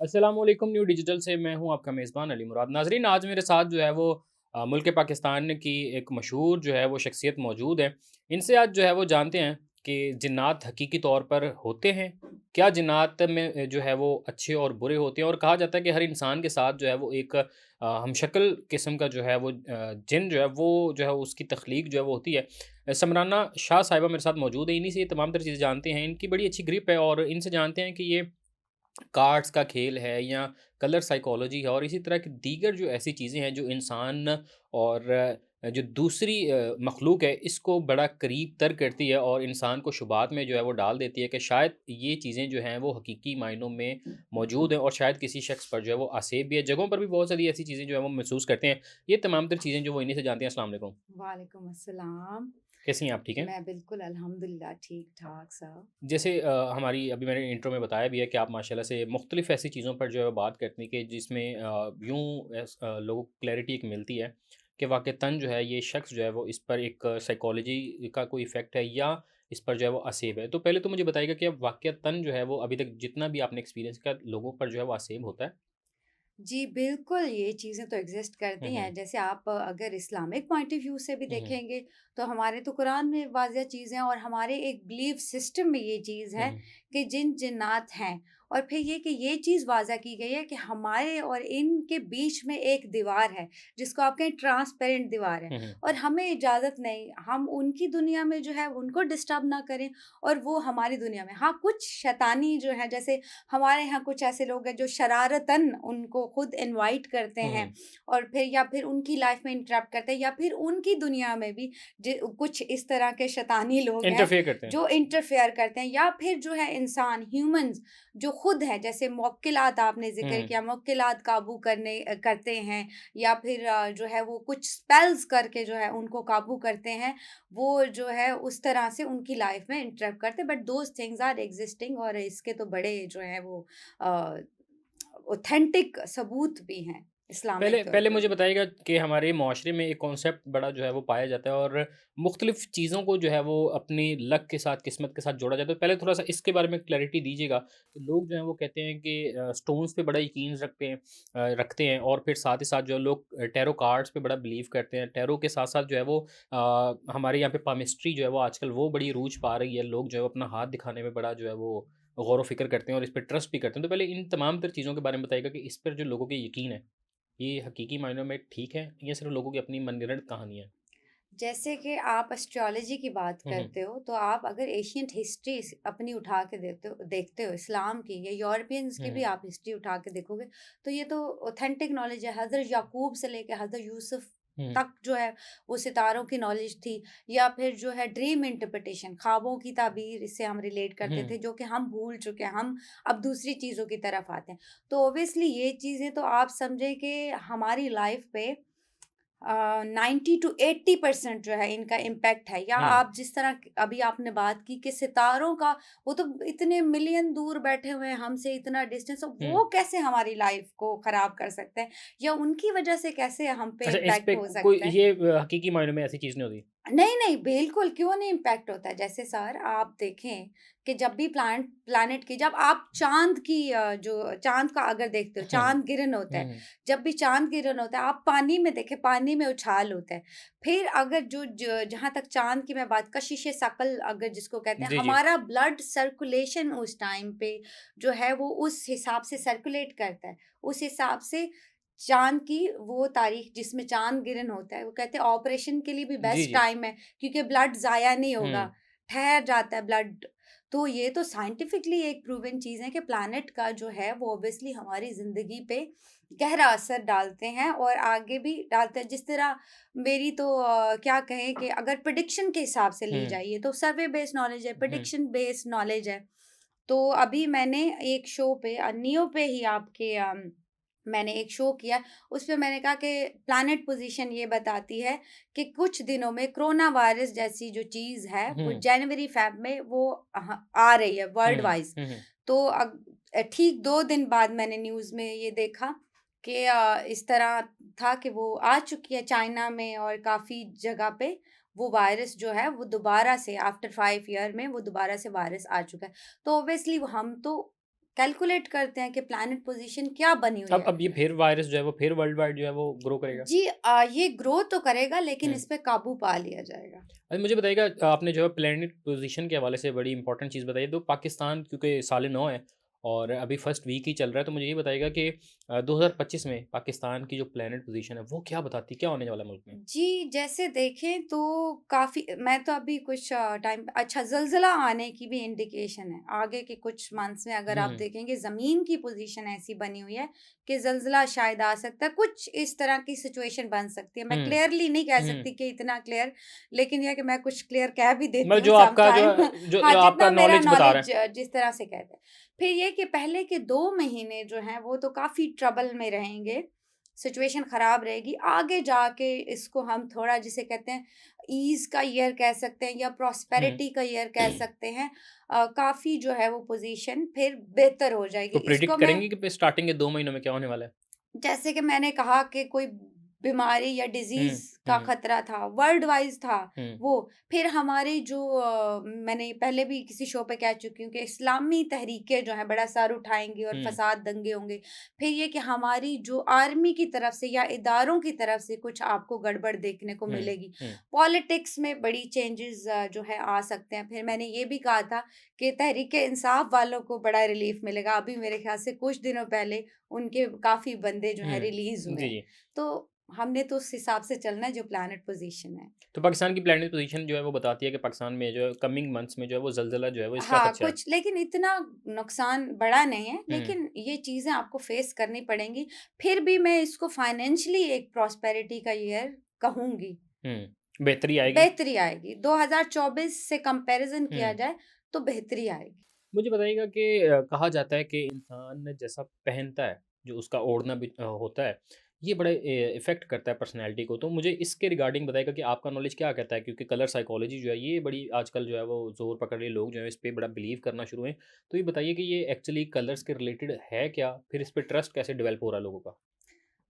अस्सलाम वालेकुम new digital से मैं हूँ आपका मेज़बान अली मुराद। नाज़रीन आज मेरे साथ जो है वो मुल्क पाकिस्तान की एक मशहूर जो है वो शख्सियत मौजूद है। इनसे आज जो है वो जानते हैं कि जिन्नात हकीकी तौर पर होते हैं? क्या जिन्नात में जो है वो अच्छे और बुरे होते हैं? और कहा जाता है कि हर इंसान के साथ जो है वो एक हमशक्ल किस्म का जो है वो जिन जो है वो जो है उसकी तख्लीक जो है वो होती है। समराना शाह साहिबा मेरे साथ मौजूद है। इन्हीं से ये तमाम तर चीज़ें जानते हैं। इनकी बड़ी अच्छी ग्रिप है और इनसे जानते हैं कि ये कार्ड्स का खेल है या कलर साइकोलॉजी है और इसी तरह की दीगर जो ऐसी चीज़ें हैं जो इंसान और जो दूसरी मखलूक है इसको बड़ा करीब तर करती है और इंसान को शुबात में जो है वो डाल देती है कि शायद ये चीज़ें जो हैं वो हकीकी मायनों में मौजूद हैं और शायद किसी शख्स पर जो है वो आसेब भी है। जगहों पर भी बहुत सारी ऐसी चीज़ें जो है वो महसूस करते हैं। ये तमाम तर चीज़ें जो वो इन्हीं से जानते हैं। अस्सलाम वालेकुम। वालेकुम अस्सलाम। कैसी हैं आप? ठीक हैं? मैं बिल्कुल अल्हम्दुलिल्लाह ठीक-ठाक सब। जैसे हमारी अभी मैंने इंट्रो में बताया भी है कि आप माशाल्लाह से मुख्तलिफ़ ऐसी चीज़ों पर जो है वो बात करती हैं कि जिसमें लोगों को क्लैरिटी एक मिलती है कि वाक़तन जो है ये शख्स जो है वो इस पर एक साइकोलॉजी का कोई इफ़ेक्ट है या इस पर जो है वो आसेब है। तो पहले तो मुझे बताइएगा कि अब वाक़तन जो है वो अभी तक जितना भी आपने एक्सपीरियंस किया लोगों पर जो है वो आसेब होता है? जी, बिल्कुल ये चीज़ें तो एग्ज़िस्ट हुँ, करती हुँ। हैं। जैसे आप अगर इस्लामिक पॉइंट ऑफ व्यू से भी हुँ, हुँ। देखेंगे, तो हमारे तो कुरान में वाज़िह चीज़ें हैं और हमारे एक बिलीफ सिस्टम में ये चीज़ हुँ, है हुँ। कि जिन जिन्नात हैं और फिर ये कि ये चीज़ वाज़ा की गई है कि हमारे और इनके बीच में एक दीवार है, जिसको आप कहें ट्रांसपेरेंट दीवार है हुँ, हुँ। और हमें इजाज़त नहीं, हम उनकी दुनिया में जो है उनको डिस्टर्ब ना करें और वो हमारी दुनिया में। हाँ, कुछ शैतानी जो है जैसे हमारे यहाँ कुछ ऐसे लोग हैं जो शरारतन उनको खुद इनवाइट करते हुँ, हैं हुँ। और फिर या फिर उनकी लाइफ में इंटरप्ट करते हैं या फिर उनकी दुनिया में भी कुछ इस तरह के शैतानी लोग हैं इंटरफेयर करते हैं। जो इंटरफेयर करते हैं या फिर जो है इंसान ह्यूमंस जो खुद हैं जैसे मुवक्किलात आपने हुँ, जिक्र हुँ। किया मुवक्किलात काबू करते हैं या फिर जो है वो कुछ स्पेल्स करके जो है उनको काबू करते हैं वो जो है उस तरह से उनकी लाइफ में इंटरप्ट करते हैं but those things are existing और इसके तो बड़े जो है वो ऑथेंटिक सबूत भी हैं इस्लामिक पहले तौर पहले पे मुझे भी। बताइएगा कि हमारे माशरे में एक कॉन्सेप्ट बड़ा जो है वो पाया जाता है और मुख्तलिफ़ चीज़ों को जो है वो अपनी लक के साथ, किस्मत के साथ जोड़ा जाता है। पहले थोड़ा-सा इसके बारे में क्लैरिटी दीजिएगा। कि लोग जो हैं वो कहते हैं कि स्टोन्स पे बड़ा यकीन रखते हैं और फिर साथ ही साथ जो है लोग टैरो कार्ड्स पे बड़ा बिलीव करते हैं। टैरो के साथ-साथ जो है वो हमारे यहाँ पे पामिस्ट्री जो है वो आजकल वो बड़ी रूज पा रही है। लोग जो है वो अपना हाथ दिखाने में बड़ा जो है वो गौर-व-फ़िक्र करते हैं और इस पे ट्रस्ट भी करते हैं। तो पहले इन तमाम तर चीज़ों के बारे में बताइएगा कि इस पर जो लोगों के यकीन है ये हकीकी मायनों में ठीक है या सिर्फ़ लोगों की अपनी मनगढ़ंत कहानी है? जैसे कि आप एस्ट्रोलॉजी की बात हुँ, हुँ। करते हो तो आप अगर एशियंट हिस्ट्री अपनी उठा के देखते हो इस्लाम की या यूरोपियंस हुँ, की भी हुँ। आप हिस्ट्री उठा के देखोगे तो ये तो ऑथेंटिक नॉलेज है हज़रत याकूब से लेके हज़रत यूसुफ हुँ, हुँ। तक जो है वो सितारों की नॉलेज थी या फिर जो है ड्रीम इंटरप्रिटेशन ख्वाबों की ताबीर इससे हम रिलेट करते थे हुँ, जो कि हम भूल चुके हैं हम अब दूसरी चीज़ों की तरफ आते हैं तो ऑब्वियसली ये चीज़ें तो आप समझे कि हमारी लाइफ पे 90 टू 80% जो है इनका इम्पैक्ट है या हुँ। आप जिस तरह अभी आपने बात की कि सितारों का वो तो इतने मिलियन दूर बैठे हुए हैं हमसे इतना डिस्टेंस हुँ। वो कैसे हमारी लाइफ को खराब कर सकते हैं या उनकी वजह से कैसे हम पे अच्छा इस इम्पैक्ट पे हो कोई सकता है ये हकीकी मायनों में ऐसी चीज़ नहीं होती? नहीं, नहीं, बिल्कुल, क्यों नहीं इम्पैक्ट होता है। जैसे सर आप देखें कि जब भी प्लैनेट की जब आप चाँद की जो चाँद का अगर देखते हो, हुँ, हुँ। चाँद गिरन होता हुँ, है। हुँ। जब भी चाँद गिरन होता है, आप पानी में देखें, पानी में उछाल होता है। फिर अगर जो ज जहाँ तक चाँद की मैं बात कशिश-ए-सकल अगर जिसको कहते हैं, जी, जी। हमारा ब्लड सर्कुलेशन उस टाइम पे जो है वो उस हिसाब से सर्कुलेट करता है। उस हिसाब से चाँद की वो तारीख जिसमें चाँद गिरन होता है, वो कहते हैं ऑपरेशन के लिए भी जी, बेस्ट जी। टाइम है, क्योंकि ब्लड ज़ाया नहीं होगा, हुँ। ठहर जाता है ब्लड। तो ये तो साइंटिफिकली एक प्रूवन चीज़ है कि प्लैनेट का जो है वो ऑब्वियसली हमारी ज़िंदगी पे गहरा असर डालते हैं और आगे भी डालते हैं। जिस तरह मेरी तो क्या कहें कि अगर प्रेडिक्शन के हिसाब से ली हुँ, जाइए तो सर्वे बेस्ड नॉलेज है, हुँ। प्रेडिक्शन बेस्ड नॉलेज है। तो अभी मैंने एक शो पे नियो पे ही आपके मैंने एक शो किया, उसपे मैंने कहा कि प्लैनेट पोज़ीशन ये बताती है कि कुछ दिनों में कोरोना वायरस जैसी जो चीज़ है, वो हुँ, जनवरी फ़ेब में वो आ रही है हुँ, वर्ल्ड वाइज़। हुँ, हुँ। तो ठीक 2 दिन बाद मैंने न्यूज़ में ये देखा कि इस तरह था कि वो आ चुकी है चाइना में और काफ़ी जगह पे वो वायरस जो है वो दोबारा से आफ्टर 5 ईयर में वो दोबारा से वायरस आ चुका है। तो ऑब्वियसली हम तो कैलकुलेट करते हैं कि प्लैनेट पोज़ीशन क्या बनी हुई है। अब ये फिर वायरस जो है वो फिर वर्ल्ड वाइड जो है वो ग्रो करेगा? जी ये ग्रो तो करेगा लेकिन हुँ। इस पे काबू पा लिया जाएगा। अच्छा मुझे बताइएगा आपने जो है प्लैनेट पोज़ीशन के हवाले से बड़ी इंपॉर्टेंट चीज़ बताई है, तो पाकिस्तान क्योंकि साल 9 है और अभी फर्स्ट वीक ही चल रहा है, तो मुझे ये बताइएगा कि 2025 में पाकिस्तान की जो प्लैनेट पोज़ीशन है, वो क्या बताती है? क्या होने वाला है मुल्क में? जी, जैसे देखें तो काफ़ी मैं तो अभी कुछ टाइम अच्छा ज़लज़ला आने की भी इंडिकेशन है। आगे के कुछ मंथ्स में अगर हुँ, आप हुँ। देखेंगे ज़मीन की पोज़ीशन ऐसी बनी हुई है कि ज़लज़ला शायद आ सकता है। कुछ इस तरह की सिचुएशन बन सकती है। मैं हुँ, क्लियरली नहीं कह हुँ। सकती कि इतना क्लियर, लेकिन ये है कि मैं कुछ क्लियर कह भी देती मतलब हूँ जो सम आपका जो टाइम है हाँ, जो आपका जितना मेरा नॉलेज बता रहा है। नॉलेज जिस तरह से कहते हैं। फिर ये कि पहले के 2 महीने जो हैं वो तो काफ़ी ट्रबल में रहेंगे। सिचुएशन ख़राब रहेगी। आगे जाके इसको हम थोड़ा जिसे कहते हैं ईज़ का ईयर कह सकते हैं या हुँ। प्रॉस्पेरिटी का ईयर कह सकते हैं। काफ़ी जो है वो पोज़ीशन फिर बेहतर हो जाएगी। तो इसको प्रेडिक्ट मैं करेंगे कि स्टार्टिंग के 2 महीनों में क्या होने वाला है? जैसे कि मैंने कहा कि कोई बीमारी या हुँ, डिज़ीज़ का हुँ, खतरा था, वर्ल्ड वाइज़ था हुँ, वो। फिर हमारी जो मैंने पहले भी किसी शो पे कह चुकी हूँ कि इस्लामी तहरीकें जो हैं बड़ा सर उठाएँगी और हुँ, फ़साद दंगे होंगे। फिर ये कि हमारी जो आर्मी की तरफ से या इदारों की तरफ से कुछ आपको गड़बड़ देखने को हुँ, मिलेगी। हुँ, पॉलिटिक्स में बड़ी चेंजेज़ जो है आ सकते हैं। फिर मैंने ये भी कहा था कि तहरीक-ए-इंसाफ वालों को बड़ा रिलीफ़ मिलेगा। अभी मेरे ख़्याल से कुछ दिनों पहले उनके काफ़ी बंदे जो हैं हुँ। रिलीज़ हुए जी, हैं। जी। तो हमने तो उस हिसाब से चलना है जो प्लैनेट पोज़ीशन है। तो पाकिस्तान की प्लैनेट पोज़ीशन जो है वो बताती है कि पाकिस्तान में जो है कमिंग मंथ्स में जो है वो ज़लज़ला जो है वो इसका हाँ, खदशा है। कुछ लेकिन इतना नुकसान बड़ा नहीं है, हुँ, लेकिन ये चीज़ें आपको फ़ेस करनी पड़ेंगी। फिर भी मैं इसको फाइनेंशियली एक प्रॉस्पेरिटी का ईयर कहूँगी। हुँ। बेहतरी आएगी। बेहतरी आएगी। 2024 से कंपैरिज़न किया हुँ। जाए तो बेहतरी आएगी। मुझे बताइएगा कि कहा जाता है कि इंसान जैसा पहनता है, जो उसका ओढ़ना भी होता है, ये बड़ा इफ़ेक्ट करता है पर्सनैलिटी को। तो मुझे इसके रिगार्डिंग बताइएगा कि आपका नॉलेज क्या कहता है? क्योंकि कलर साइकोलॉजी जो है, ये बड़ी आजकल जो है वो ज़ोर पकड़ रही है, लोग जो है इस पे बड़ा बिलीव करना शुरू हुए हैं। तो ये बताइए कि ये एक्चुअली कलर्स के रिलेटेड है क्या? फिर इस पे ट्रस्ट कैसे डेवलप हो रहा है लोगों का?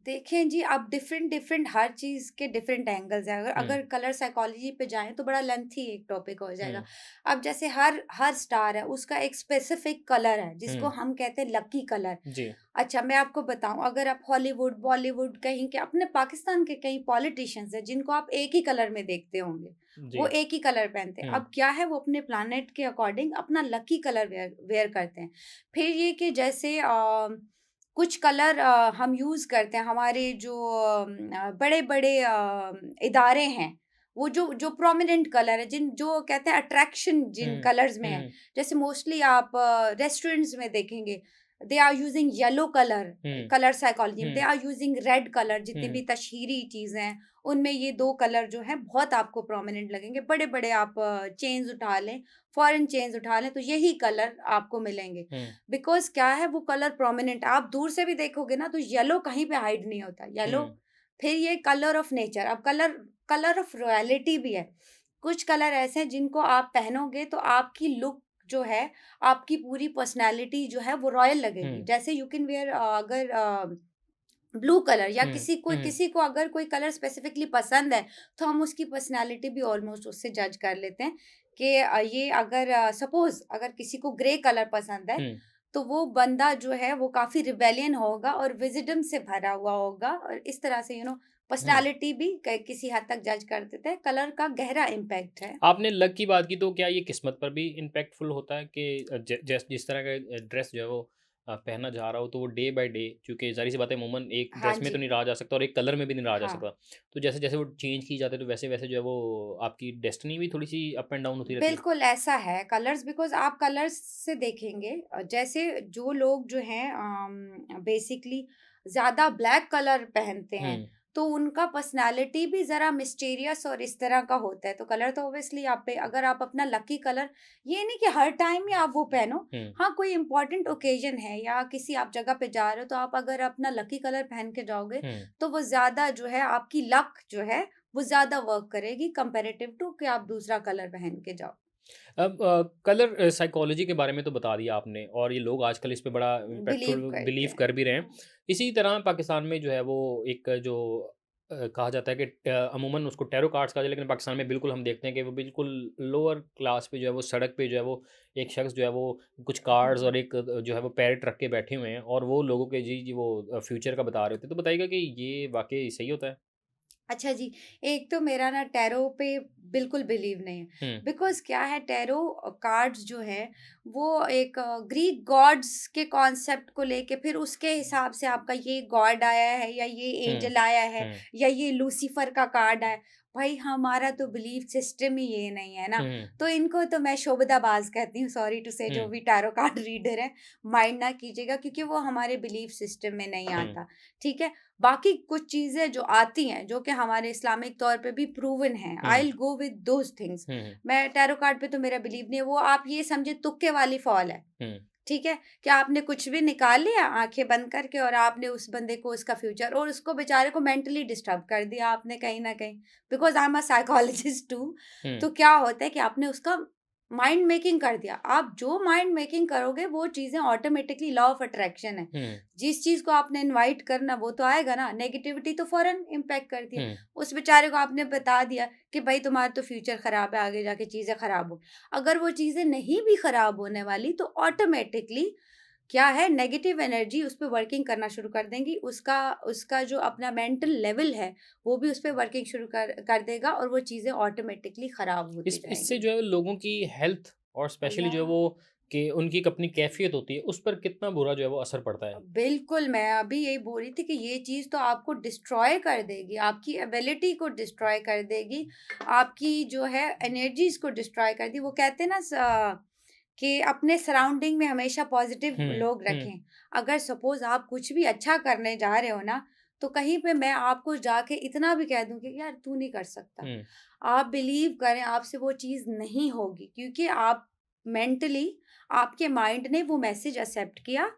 देखें जी, अब डिफरेंट हर चीज़ के डिफरेंट एंगल्स हैं। अगर हुँ, अगर कलर साइकोलॉजी पे जाएँ तो बड़ा लेंथी एक टॉपिक हो जाएगा। हुँ, अब जैसे हर हर स्टार है, उसका एक स्पेसिफिक कलर है, जिसको हुँ। हम कहते हैं लकी कलर। जी, अच्छा, मैं आपको बताऊँ, अगर आप हॉलीवुड, बॉलीवुड कहीं के अपने पाकिस्तान के कई पॉलिटिशियंस हैं, जिनको आप एक ही कलर में देखते होंगे। जी। वो एक ही कलर पहनते हैं। हुँ, अब क्या है, वो अपने प्लैनेट के अकॉर्डिंग अपना लकी कलर वेयर वेयर करते हैं। फिर ये कि जैसे कुछ कलर हम यूज़ करते हैं, हमारे जो बड़े-बड़े इदारे हैं, वो जो जो प्रोमिनेंट कलर है, जिन जो कहते हैं अट्रैक्शन जिन हुँ, कलर्स में हुँ, है, हुँ, जैसे मोस्टली आप रेस्टोरेंट्स में देखेंगे, they are using yellow colour, um, colour psychology में they um, are using red colour. जितनी हुँ, भी तशहीरी चीज़ें हैं, उनमें ये 2 कलर जो हैं बहुत आपको प्रोमिनेंट लगेंगे। बड़े-बड़े आप चेन्स उठा लें, फॉरेन चेन्स उठा लें, तो यही कलर आपको मिलेंगे। हुँ, बिकॉज़ क्या है, वो कलर प्रोमिनेंट आप दूर से भी देखोगे ना तो येलो कहीं पे हाइड नहीं होता। येलो हुँ, फिर ये कलर ऑफ नेचर। अब कलर कलर ऑफ रॉयल्टी भी है। कुछ कलर ऐसे हैं जिनको आप पहनोगे तो आपकी लुक जो है, आपकी पूरी पर्सनैलिटी जो है वो रॉयल लगेगी। हुँ, जैसे यू कैन वियर अगर ब्लू कलर या हुँ, हुँ, किसी को अगर कोई कलर स्पेसिफिकली पसंद है, तो हम उसकी पर्सनैलिटी भी ऑलमोस्ट उससे जज कर लेते हैं कि ये अगर सपोज़ अगर किसी को ग्रे कलर पसंद है, हुँ, तो वो बंदा जो है वो काफ़ी रिबेलियन होगा और विज़डम से भरा हुआ होगा और इस तरह से हुँ। पर्सनैलिटी भी क किसी हद तक जज कर देते हैं। कलर का गहरा इम्पैक्ट है। आपने लक की बात की तो क्या ये किस्मत पर भी इम्पैक्टफुल होता है कि जिस तरह का ड्रेस जो है वो पहना जा रहा हो तो वो डे बाय डे क्योंकि ज़ाहिर सी बात है अमूमन एक हाँ ड्रेस में तो जी। नहीं रहा जा सकता और एक कलर में भी नहीं रहा जा हाँ। सकता तो जैसे जैसे वो चेंज की जाती है तो वैसे वैसे जो है वो आपकी डेस्टिनी भी थोड़ी सी अप एंड डाउन होती रहती है। बिल्कुल ऐसा है कलर्स बिकॉज़ आप कलर्स से देखेंगे जैसे जो लोग जो हैं बेसिकली ज़्यादा ब्लैक कलर पहनते हैं, हम्म तो उनका पर्सनैलिटी भी ज़रा मिस्टीरियस और इस तरह का होता है। तो कलर तो ऑब्वियसली आप पे अगर आप अपना लकी कलर ये नहीं कि हर टाइम ही आप वो पहनो। हम्म हाँ, कोई इम्पोर्टेंट ओकेज़न है या किसी आप जगह पे जा रहे हो, तो आप अगर अपना लकी कलर पहन के जाओगे, हम्म तो वो ज़्यादा जो है आपकी लक जो है, वो ज़्यादा वर्क करेगी कंपैरेटिव टू कि आप दूसरा कलर पहन के जाओ। अब कलर साइकोलॉजी के बारे में तो बता दिया आपने और ये लोग आजकल इस पे बड़ा बिलीव इम्पैक्टफुल करते बिलीव हैं। कर भी रहे हैं। हाँ। इसी तरह पाकिस्तान में जो है वो एक जो कहा जाता है कि अमूमन उसको टैरो कार्ड्स कहा जाए, लेकिन पाकिस्तान में बिल्कुल हम देखते हैं कि वो बिल्कुल लोअर क्लास पे जो है वो सड़क पे जो है वो एक शख्स जो है वो कुछ कार्ड्स और एक जो है वो पैरेट रख के बैठे हुए हैं और वो लोगों के जी जी वो फ्यूचर का बता रहे होते हैं। तो बताइएगा कि ये वाक़ई सही होता है? अच्छा जी, एक तो मेरा ना टैरो पे बिल्कुल बिलीव नहीं है। हुँ, बिकॉज़ क्या है, टैरो कार्ड्स जो है वो एक ग्रीक गॉड्स के कॉन्सेप्ट को लेके फिर उसके हिसाब से आपका ये गॉड आया है या ये हुँ, एंजल आया है हुँ, या ये लूसीफर का कार्ड आया। भाई हमारा तो बिलीफ सिस्टम ही ये नहीं है ना। हुँ, तो इनको तो मैं शोभदाबाज़ कहती हूँ, सॉरी टू से, जो हुँ, भी टैरो कार्ड रीडर है, माइंड ना कीजिएगा क्योंकि वो हमारे बिलीफ सिस्टम में नहीं हुँ, आता। ठीक है? बाकी कुछ चीज़ें जो आती हैं, जो कि हमारे इस्लामिक तौर पे भी प्रूवन हैं, hmm, I will go with those things. Hmm, hmm, मैं टैरो कार्ड पे तो मेरा बिलीव नहीं है, वो आप ये समझिए तुक्के वाली फॉल है, हुँ, ठीक है? कि आपने कुछ भी निकाल लिया आँखें बंद करके और आपने उस बंदे को उसका फ्यूचर और उसको बेचारे को मेंटली डिस्टर्ब कर दिया आपने कहीं न कहीं, because I am a psychologist too. Hmm, तो क्या होता है कि आपने उसका माइंड मेकिंग कर दिया। आप जो माइंड मेकिंग करोगे वो चीज़ें ऑटोमैटिकली लॉ ऑफ अट्रैक्शन है। हुँ, जिस चीज़ को आपने इनवाइट करना वो तो आएगा ना, नेगेटिविटी तो फ़ौरन इम्पैक्ट करती है। हुँ, उस बेचारे को आपने बता दिया कि भई तुम्हारा तो फ्यूचर ख़राब है, आगे जाके चीज़ें ख़राब हो। अगर वो चीज़ें नहीं भी ख़राब होने वाली तो ऑटोमैटिकली क्या है, नेगेटिव एनर्जी उस पे वर्किंग करना शुरू कर देंगी। उसका उसका जो अपना मेंटल लेवल है, वो भी उस पे वर्किंग शुरू कर देगा और वो चीज़ें ऑटोमैटिकली ख़राब होती इस इससे जाएँगी। जो है लोगों की हेल्थ और स्पेशली जो है अल्लाह! वो कि उनकी एक अपनी कैफ़ियत होती है, उस पर कितना बुरा जो है वो असर पड़ता है? बिल्कुल, मैं अभी यही बोल रही थी कि ये चीज़ तो आपको डिस्ट्रॉय कर देगी, आपकी एबिलिटी को डिस्ट्रॉय कर देगी, आपकी जो है एनर्जीज़ को डिस्ट्रॉय कर दी। वो कहते हैं ना कि अपने सराउंडिंग में हमेशा पॉज़िटिव हुँ, लोग हुँ, रखें। अगर सपोज़ आप कुछ भी अच्छा करने जा रहे हो ना, तो कहीं पे मैं आपको जाके इतना भी कह दूँ कि यार तू नहीं कर सकता। हुँ, आप बिलीव करें, आपसे वो चीज़ नहीं होगी क्योंकि आप मेंटली, आपके माइंड ने वो मैसेज एक्सेप्ट किया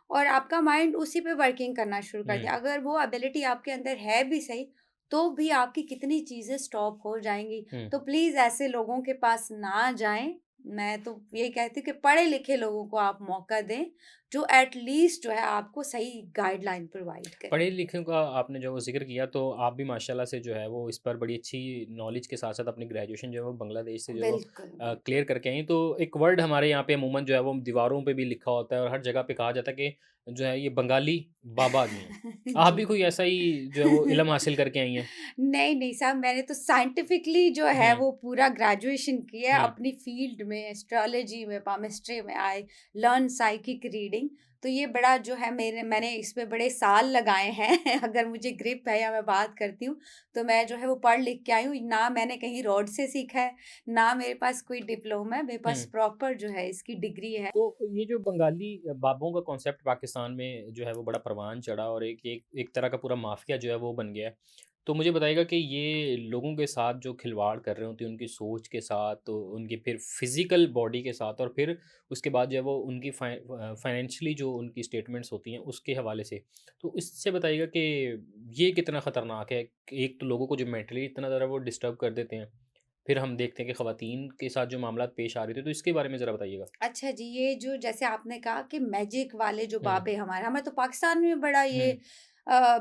और आपका माइंड उसी पे वर्किंग करना शुरू कर हुँ, दिया। अगर वो एबिलिटी आपके अंदर है भी सही, तो भी आपकी कितनी चीज़ें स्टॉप हो जाएँगी। हुँ। तो प्लीज़ ऐसे लोगों के पास ना जाएँ। मैं तो यही कहती हूँ कि पढ़े-लिखे लोगों को आप मौका दें, जो एट लीस्ट जो है आपको सही गाइडलाइन प्रोवाइड करें। पढ़े-लिखे का आपने जो ज़िक्र किया तो आप भी माशाल्लाह से जो है वो इस पर बड़ी अच्छी नॉलेज के साथ-साथ अपनी ग्रेजुएशन जो है वो बांग्लादेश से जो है वो बिल्कुल, क्लियर बिल्कुल। करके आई। तो एक वर्ड हमारे यहाँ पे अमूमन जो है वो दीवारों पे भी लिखा होता है और हर जगह पे कहा जाता है कि जो है ये बंगाली बाबा जी हैं। आप जी। भी कोई ऐसा ही जो है वो इल्म हासिल करके आई हैं? नहीं, नहीं साहब, मैंने तो साइंटिफिकली जो है हुँ, वो पूरा ग्रेजुएशन किया है हुँ, अपनी फ़ील्ड में, एस्ट्रोलॉजी में, पामिस्ट्री में। I learn psychic reading. तो ये बड़ा जो है मैंने इसमें बड़े साल लगाए हैं। अगर मुझे ग्रिप है या मैं बात करती हूँ, तो मैं जो है वो पढ़ लिख के आई हूँ। ना मैंने कहीं रोड से सीखा है, ना मेरे पास कोई डिप्लोमा है, मेरे पास हुँ। प्रॉपर जो है इसकी डिग्री है। तो ये जो बंगाली बाबों का कॉन्सेप्ट पाकिस्तान में जो है वो बड़ा परवान चढ़ा और एक एक एक तरह का पूरा माफिया जो है वो बन गया है। तो मुझे बताइएगा कि ये लोगों के साथ जो खिलवाड़ कर रहे होते हैं उनकी सोच के साथ, तो उनकी फिर फिज़िकल बॉडी के साथ और फिर उसके बाद जो है वो उनकी फाइनेंशियली जो उनकी स्टेटमेंट्स होती हैं उसके हवाले से। तो इससे बताइएगा कि ये कितना ख़तरनाक है? कि एक तो लोगों को जो मेंटली इतना ज़्यादा वो डिस्टर्ब कर देते हैं, फिर हम देखते हैं कि ख़वातीन के साथ जो मामलात पेश आ रहे थे, तो इसके बारे में ज़रा बताइएगा? अच्छा जी, ये जो जैसे आपने कहा कि मैजिक वाले जो हुँ, बाबे हमारे हमारे तो पाकिस्तान में बड़ा ये हुँ,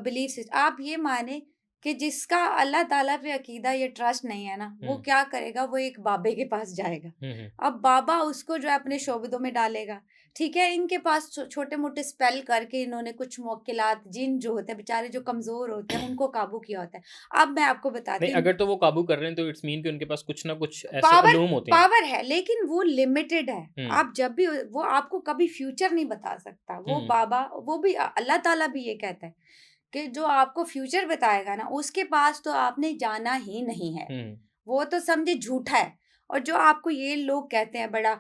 बिलीफ आप ये माने कि जिसका अल्लाह ताला पे अकीदा या ट्रस्ट नहीं है ना, वो हुँ, क्या करेगा, वो एक बाबे के पास जाएगा। हुँ, हुँ। अब बाबा उसको जो है अपने शोबदों में डालेगा, ठीक है? इनके पास छोटे-मोटे स्पेल करके इन्होंने कुछ मुवक्किलात जिन जो होते हैं बेचारे, जो कमज़ोर होते हैं, उनको काबू किया होता है। अब मैं आपको नहीं, बताती हूँ, अगर तो वो काबू कर रहे हैं तो इट्स मीन कि उनके पास कुछ ना कुछ ऐसे पावर उलूम होते हैं। पावर है, लेकिन वो लिमिटेड है। हुँ, आप जब भी वो आपको कभी फ्यूचर नहीं बता सकता। वो हुँ, बाबा, वो भी अल्लाह ताला भी ये कहता है कि जो आपको फ्यूचर बताएगा ना, उसके पास तो आपने जाना ही नहीं है। हुँ, वो तो समझे झूठा है। और जो आपको ये लोग कहते हैं बड़ा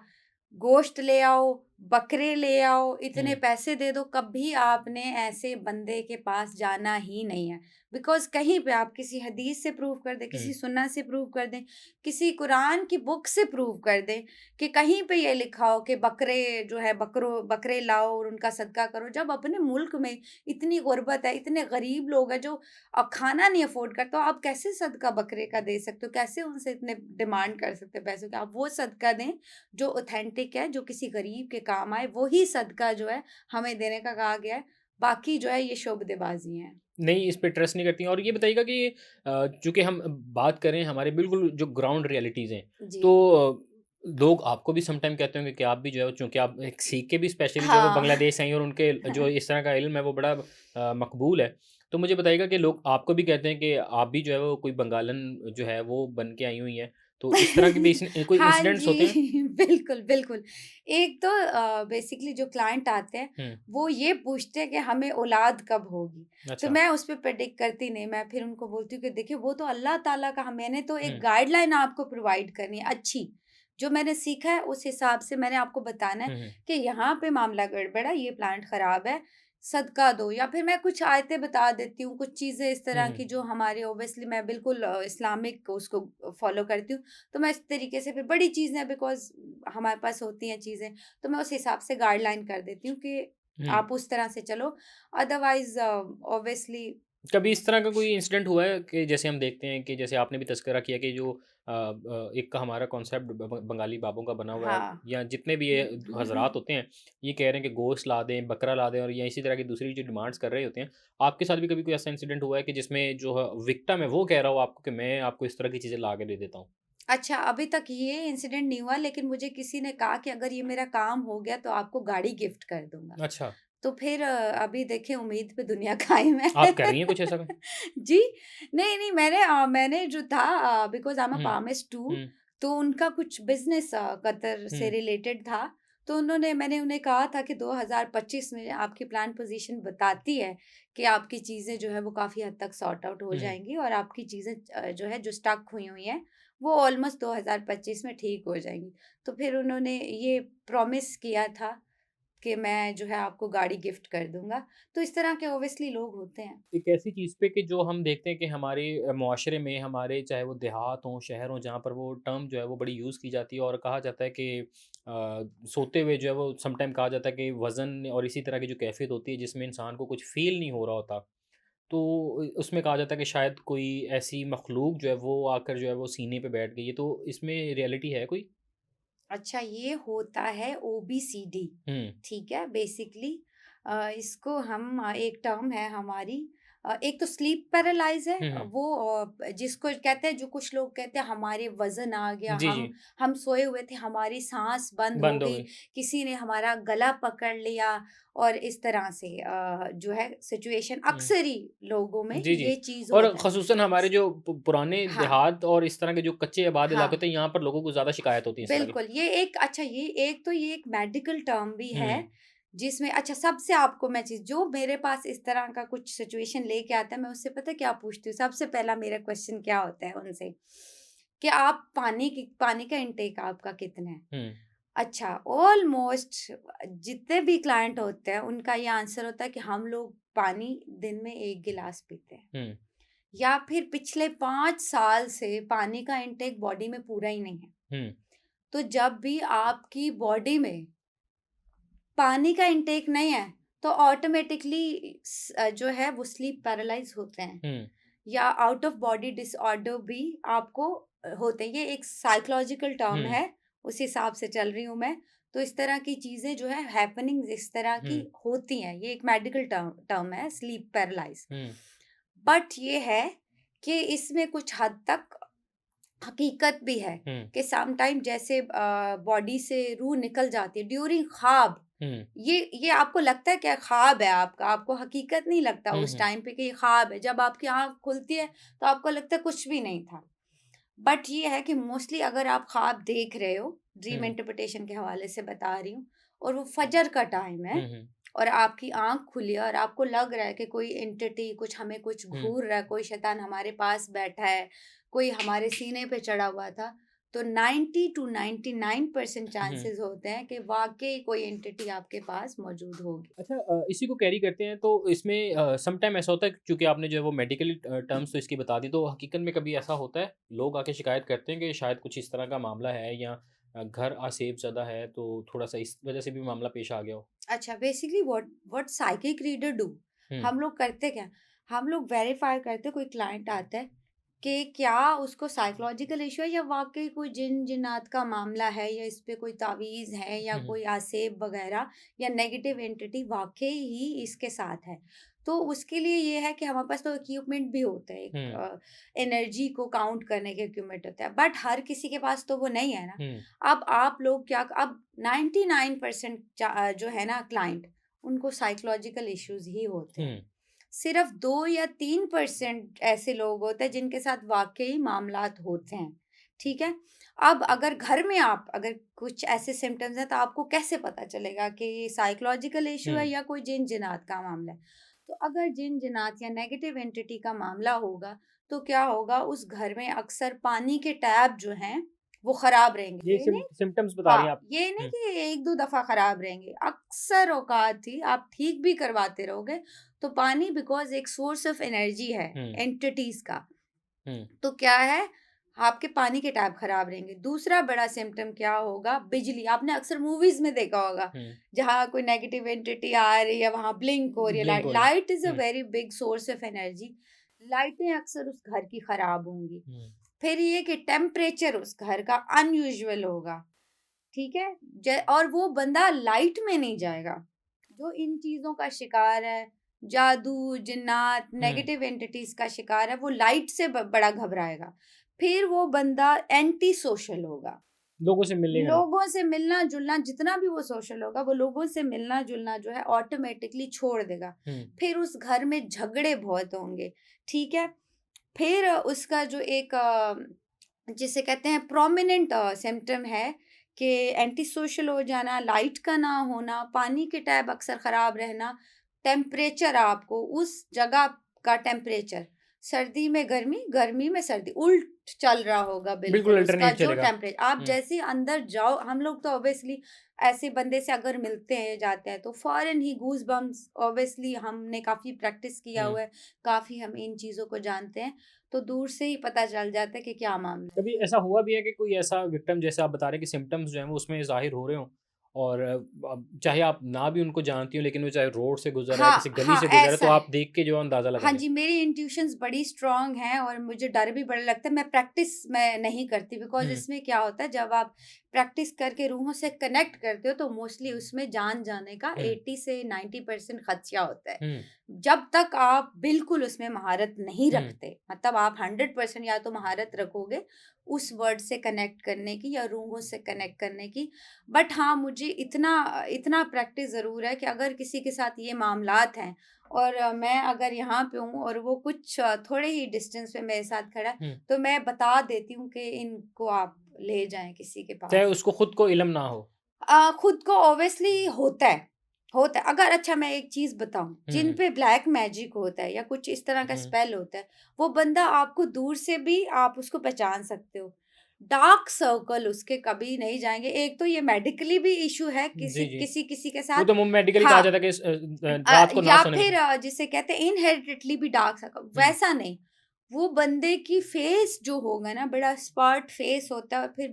गोश्त ले आओ, बकरे ले आओ, इतने हुँ, पैसे दे दो, कभी आपने ऐसे बंदे के पास जाना ही नहीं है। बिकॉज़ कहीं पे आप किसी हदीस से प्रूव कर दें, हुँ, किसी सुन्नत से प्रूव कर दें, किसी कुरान की बुक से प्रूव कर दें कि कहीं पे ये लिखा हो कि बकरे जो है बकरे लाओ और उनका सदका करो। जब अपने मुल्क में इतनी गुर्बत है, इतने गरीब लोग हैं जो खाना नहीं अफ़ोर्ड करते, तो आप कैसे सदका बकरे का दे सकते हो? कैसे उनसे इतने डिमांड कर सकते हो पैसों की? आप वो सदका दें जो ऑथेंटिक है, जो किसी गरीब के काम आए, वही सदका जो है हमें देने का कहा गया है। बाकी जो है ये शोबदेबाज़ी हैं। नहीं, इस पे ट्रस्ट नहीं करती हैं। और ये बताइएगा कि चूँकि हम बात करें हमारे बिल्कुल जो ग्राउंड रियलिटीज़ हैं, जी। तो लोग आपको भी सम टाइम कहते होंगे कि आप भी जो है चूँकि आप एक सीख के भी स्पेशली जो है वो हाँ। बांग्लादेश से आई हैं और उनके जो इस तरह का इल्म है वो बड़ा मकबूल है। तो मुझे बताइएगा कि लोग आपको भी कहते हैं कि आप भी जो है वो कोई बंगालन जो है वो बन के आई हुई हैं। तो इस तरह के भी कोई हाँ इंसिडेंट्स जी, होते हैं? बिल्कुल, बिल्कुल। एक तो बेसिकली जो क्लाइंट आते हैं, हुँ, वो ये पूछते हैं कि हमें औलाद कब होगी? तो अच्छा। मैं उस पे प्रेडिक्ट करती नहीं, मैं फिर उनको बोलती हूँ कि देखिए वो तो अल्लाह ताला का मैंने तो एक हुँ, गाइडलाइन आपको प्रोवाइड करनी है अच्छी। जो मैंने सीखा है उस हिसाब से मैंने आपको बताना है हुँ, हुँ, कि यहाँ पे मामला गड़बड़ है, ये प्लांट खराब है, सदका दो या फिर मैं कुछ आयतें बता देती हूँ, कुछ चीज़ें इस हुँ, तरह हुँ, की जो हमारे ऑब्वियसली मैं बिल्कुल इस्लामिक उसको फॉलो करती हूँ। तो मैं इस तरीके से फिर बड़ी चीज़ें बिकॉज़ हमारे पास होती हैं चीज़ें, तो मैं उस हिसाब से गाइडलाइन कर देती हूँ कि हुँ। आप उस तरह से चलो। अदरवाइज़ ऑब्वियसली कभी इस तरह का कोई इंसिडेंट हुआ है कि जैसे हम देखते हैं कि जैसे आपने भी तज़किरा किया कि जो एक का हमारा कॉन्सेप्ट बंगाली बाबों का बना हुआ है हाँ। या जितने भी ये हुँ। हज़रात होते हैं, ये कह रहे हैं कि गोश्त ला दें, बकरा ला दें और या इसी तरह की दूसरी जो डिमांड्स कर रहे होते हैं। आपके साथ भी कभी कोई ऐसा इंसिडेंट हुआ है कि जिसमें जो विक्टिम है वो कह रहा हो आपको कि मैं आपको इस तरह की चीज़ें ला के दे देता हूँ? अच्छा, अभी तक ये इंसिडेंट नहीं हुआ लेकिन मुझे किसी ने कहा कि अगर ये मेरा काम हो गया तो आपको गाड़ी गिफ्ट कर दूँगा। अच्छा, तो फिर अभी देखिए उम्मीद पे दुनिया कायम है। आप कर रही हैं कुछ ऐसा? जी, नहीं, मैंने जो था because I am a hmm, pharmacist too hmm, तो उनका कुछ बिज़नेस कतर से हुँ, रिलेटेड था। तो मैंने उन्हें कहा था कि 2025 में आपकी प्लान पोज़ीशन बताती है कि आपकी चीज़ें जो है वो काफ़ी हद तक सॉर्ट आउट हो हुँ। जाएँगी और आपकी चीज़ें जो है जो स्टक हुई हुई हैं, वो ऑलमोस्ट 2025 में ठीक हो जाएँगी। तो फिर उन्होंने ये प्रॉमिस किया था कि मैं जो है आपको गाड़ी गिफ्ट कर दूँगा। तो इस तरह के ऑब्वियसली लोग होते हैं। एक ऐसी चीज़ पे कि जो हम देखते हैं कि हमारे मुआशरे में हमारे चाहे वो देहात हों, शहर हों, जहाँ पर वो टर्म जो है वो बड़ी यूज़ की जाती है और कहा जाता है कि सोते हुए जो है वो समटाइम कहा जाता है कि वज़न और इसी तरह की जो कैफ़ियत होती है जिसमें इंसान को कुछ फ़ील नहीं हो रहा होता। तो उसमें कहा जाता है कि शायद कोई ऐसी मख़लूक़ जो है वो आकर जो है वो सीने पे बैठ गई है। तो इसमें रियलिटी है कोई? अच्छा ये होता है ओबीसीडी, हुँ, ठीक है? बेसिकली इसको हम एक टर्म है हमारी एक तो स्लीप पैरालाइज़ है हुँ, हुँ। वो जिसको कहते हैं जो कुछ लोग कहते हैं हमारे वज़न आ गया, जी, जी। हम सोए हुए थे, हमारी साँस बंद हो बंद हो गई, गई। किसी ने हमारा गला पकड़ लिया और इस तरह से जो है सिचुएशन हुँ। अक्सर ही लोगों में जी, जी। ये चीज़ और होता है। ख़ुसूसन हमारे जो पुराने हाँ, देहात और इस तरह के जो कच्चे आबाद इलाके हाँ। होते हैं, यहाँ पर लोगों को ज़्यादा शिकायत होती है इस तरह की। बिल्कुल, ये एक अच्छा ये एक मेडिकल टर्म भी हुँ, है, हुँ। जिसमें अच्छा सबसे आपको मैं चीज़ जो मेरे पास इस तरह का कुछ सिचुएशन लेके आता है, मैं उससे पता है क्या पूछती हूँ? सबसे पहला मेरा क्वेश्चन क्या होता है उनसे, कि आप पानी का इंटेक आपका कितना है? हुँ, अच्छा, ऑलमोस्ट जितने भी क्लाइंट होते हैं, उनका ये आंसर होता है कि हम लोग पानी दिन में 1 गिलास पीते हैं, हुँ, या फिर पिछले 5 साल से पानी का इंटेक बॉडी में पूरा ही नहीं है। हुँ, तो जब भी आपकी बॉडी में पानी का इंटेक नहीं है, तो ऑटोमेटिकली जो है वो स्लीप पैरालाइज़ होते हैं हुँ, या आउट ऑफ बॉडी डिसऑर्डर भी आपको होते हैं। ये एक साइकोलॉजिकल टर्म हुँ, है, उस हिसाब से चल रही हूँ मैं। तो इस तरह की चीज़ें जो है हैपनिंग्स इस तरह की हुँ, होती हैं। ये एक मेडिकल टर्म है स्लीप पैरालाइज़। हुँ, बट ये है कि इसमें कुछ हद तक हकीकत भी है हुँ, कि सम टाइम जैसे बॉडी से रूह निकल जाती है ड्यूरिंग ख्वाब। हुँ, ये आपको लगता है क्या ख्वाब है आपका, आपको हकीकत नहीं लगता हुँ, उस हुँ, टाइम पे कि ये ख्वाब है। जब आपकी आँख खुलती है तो आपको लगता है कुछ भी नहीं था। बट ये है कि मोस्टली अगर आप ख्वाब देख रहे हो, ड्रीम हुँ, इंटरप्रिटेशन के हवाले से बता रही हूँ, और वो फजर का टाइम है हुँ, हुँ, और आपकी आँख खुली है और आपको लग रहा है कि कोई एंटिटी कुछ हमें कुछ हुँ। घूर रहा है, कोई शैतान हमारे पास बैठा है, कोई हमारे सीने पे चढ़ा हुआ था, तो 90 टू 99% हुँ। चांसेस होते हैं कि वाक़ई कोई एंटिटी आपके पास मौजूद होगी। अच्छा इसी को कैरी करते हैं तो इसमें सम टाइम ऐसा होता है चूँकि आपने जो है वो मेडिकल टर्म्स तो इसकी बता दी तो हकीकत में कभी ऐसा होता है, लोग आके शिकायत करते हैं कि शायद कुछ इस तरह का मामला है या घर आसेब ज़्यादा है तो थोड़ा-सा इस वज़ह से भी मामला पेश आ गया हो? अच्छा basically what psychic reader do, hmm, हम लोग करते क्या? हम लोग वेरीफाई करते कोई क्लाइंट आता है, कि क्या उसको साइकोलॉजिकल इश्यू है या वाक़ई कोई जिन-जिन्नात का मामला है या इस पे कोई तावीज़ है या हुँ, हुँ, कोई आसेब वग़ैरह या नेगेटिव एंटिटी वाक़ई ही इसके साथ है। तो उसके लिए ये है कि हमारे पास तो इक्विपमेंट भी होते हैं, एक हुँ, एनर्जी को काउंट करने के इक्विपमेंट होता है, बट हर किसी के पास तो वो नहीं है ना। हुँ, अब आप लोग क्या अब 99% जो है ना क्लाइंट, उनको साइकोलॉजिकल इश्यूज़ ही होते हैं। हुँ, सिर्फ 2 या 3% ऐसे लोग होते हैं जिनके साथ वाक़ई मामलात होते हैं, ठीक है? अब अगर घर में आप अगर कुछ ऐसे सिम्पटम्स हैं तो आपको कैसे पता चलेगा कि ये साइकोलॉजिकल इश्यू है हुँ, या कोई जिन-जिनात का मामला है? तो अगर जिन-जिनात या नेगेटिव एंटिटी का मामला होगा, तो क्या होगा उस घर में अक्सर पानी के टैप जो हैं, वो ख़राब रहेंगे। ये ये नहीं सिम्पटम्स बता रही हाँ, हैं आप? ये नहीं हुँ, कि 1-2 दफ़ा खराब रहेंगे, अक्सर औक़ात ही आप ठीक भी करवाते रहोगे, तो पानी बिकॉज़ एक सोर्स ऑफ एनर्जी है, हुँ, एंटिटीज़ का, हुँ, तो क्या है, आपके पानी के टैप खराब रहेंगे। दूसरा बड़ा सिम्पटम क्या होगा, बिजली। आपने अक्सर मूवीज़ में देखा होगा, हुँ, जहाँ कोई नेगेटिव एंटिटी आ रही है, वहाँ ब्लिंक हो रही है ब्लिंक लाइट। हो रही है। Light is a hmm, very big source of energy. लाइटें अक्सर उस घर की खराब होंगी। हुँ, फिर ये कि टेम्परेचर उस घर का अनयूजुअल होगा। ठीक है? और वो बंदा लाइट में नहीं जाएगा। जो इन चीज़ों का शिकार है, जादू, जिन्नात, हुँ, नेगेटिव एंटिटीज़ का शिकार है, वो लाइट से बड़ा घबराएगा। फिर वो बंदा एंटी सोशल होगा। लोगों से मिलेगा नहीं। लोगों से मिलना-जुलना जितना भी वो सोशल होगा, वो लोगों से मिलना-जुलना जो है ऑटोमैटिकली छोड़ देगा। हुँ, फिर उस घर में झगड़े बहुत होंगे, ठीक है? फिर उसका जो एक जिसे कहते हैं प्रोमिनेंट सिम्पटम है कि एंटी सोशल हो जाना, लाइट का ना होना, पानी के टैप अक्सर ख़राब रहना, टेम्परेचर आपको उस जगह का टेम्परेचर, सर्दी में गर्मी, गर्मी में सर्दी, उल्ट चल रहा होगा बिल्कुल बिल्कुल उसका अल्टरनेट जो चलेगा। आप हुँ, जैसे ही अंदर जाओ हम लोग तो ऑब्वियसली ऐसे बंदे से अगर मिलते हैं, जाते हैं तो फ़ौरन ही गूज़बम्प्स ऑब्वियसली हमने काफ़ी प्रैक्टिस किया हुँ। हुआ है, काफ़ी हम इन चीज़ों को जानते हैं। तो दूर से ही पता चल जाता है कि क्या मामला है। कभी ऐसा हुआ भी है कि कोई ऐसा विक्टिम जैसे आप बता रहे हैं कि सिम्पटम्स जो हैं वो उसमें ज़ाहिर हो रहे हों और अब चाहे आप ना भी उनको जानती हो लेकिन वो चाहे रोड से गुज़र रहा है, हाँ, किसी गली हाँ, से गुज़र रहा है तो ऐसा है। आप देख के जो है अंदाज़ा लगा हाँ लें? जी, मेरी इंट्यूशंस बड़ी स्ट्रॉन्ग हैं और मुझे डर भी बड़ा लगता है। मैं नहीं करती बिकॉज़ हुँ, इसमें क्या होता है जब आप प्रैक्टिस करके रूहों से कनेक्ट करते हो तो मोस्टली उसमें जान जाने का हुँ, 80 से 90% खदशा होता है। हुँ, जब तक आप बिल्कुल उसमें महारत नहीं हुँ, रखते, मतलब आप 100% या तो महारत रखोगे उस वर्ड से कनेक्ट करने की या रूहों से कनेक्ट करने की। बट हाँ, मुझे इतना इतना प्रैक्टिस ज़रूर है कि अगर किसी के साथ ये मामलात हैं और मैं अगर यहाँ पे हूँ और वो कुछ थोड़े ही डिस्टेंस पे मेरे साथ खड़ा है, हुँ। तो मैं बता देती हूँ कि इनको आप ले जाएँ किसी के चाहे पास। उसको खुद को इल्म ना हो। खुद को ऑब्वियसली होता है, होता है। अगर अच्छा मैं एक चीज़ बताऊँ, हुँ, जिन हुँ, पे ब्लैक मैजिक होता है या कुछ इस तरह का हुँ, स्पेल होता है, वो बंदा आपको दूर से भी आप उसको पहचान सकते हो। डार्क सर्कल उसके कभी नहीं जाएँगे। एक तो ये मेडिकली भी इश्यू है जी, जी। किसी-किसी के वो साथ। तो मेडिकली कहा हाँ। जाता है कि रात को ना या सोने फिर का जिसे कहते हैं इनहेरिटेडली भी डार्क सर्कल, हुँ, वैसा नहीं। वो बंदे की फेस जो होगा ना बड़ा स्पॉट फेस होता है और फिर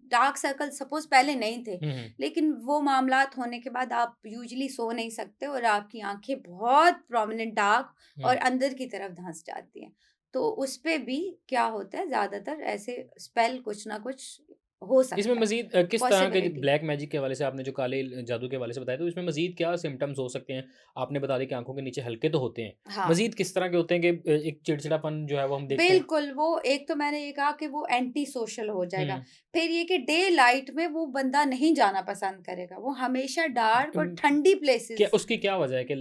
डार्क सर्कल सपोज़ पहले नहीं थे, हुँ, हुँ, लेकिन वो मामलात होने के बाद आप यूजुअली सो नहीं सकते और आपकी आँखें बहुत प्रोमिनेंट डार्क हुँ। और अंदर की तरफ धँस जाती हैं। तो उस पे भी क्या होता है ज़्यादातर ऐसे स्पेल कुछ ना कुछ हो इसमें सकता है, मज़ीद किस तरह के पॉसिबिलिटी। ब्लैक मैजिक के हवाले से आपने जो काले जादू के हवाले से बताया, तो इसमें मज़ीद क्या सिम्पटम्स हो सकते हैं? आपने बता दिया कि आँखों के नीचे हल्के तो होते हैं। हाँ। मज़ीद किस तरह के होते हैं कि एक चिड़चिड़ापन जो है वो हम देखते हैं? बिल्कुल, वो एक तो मैंने ये कहा कि वो एंटी सोशल हो जाएगा। हुँ। फिर ये कि डे लाइट में वो बंदा नहीं जाना पसंद करेगा, वो हमेशा डार्क और उम, ठंडी क्या प्लेसेस। उसकी क्या वजह है कि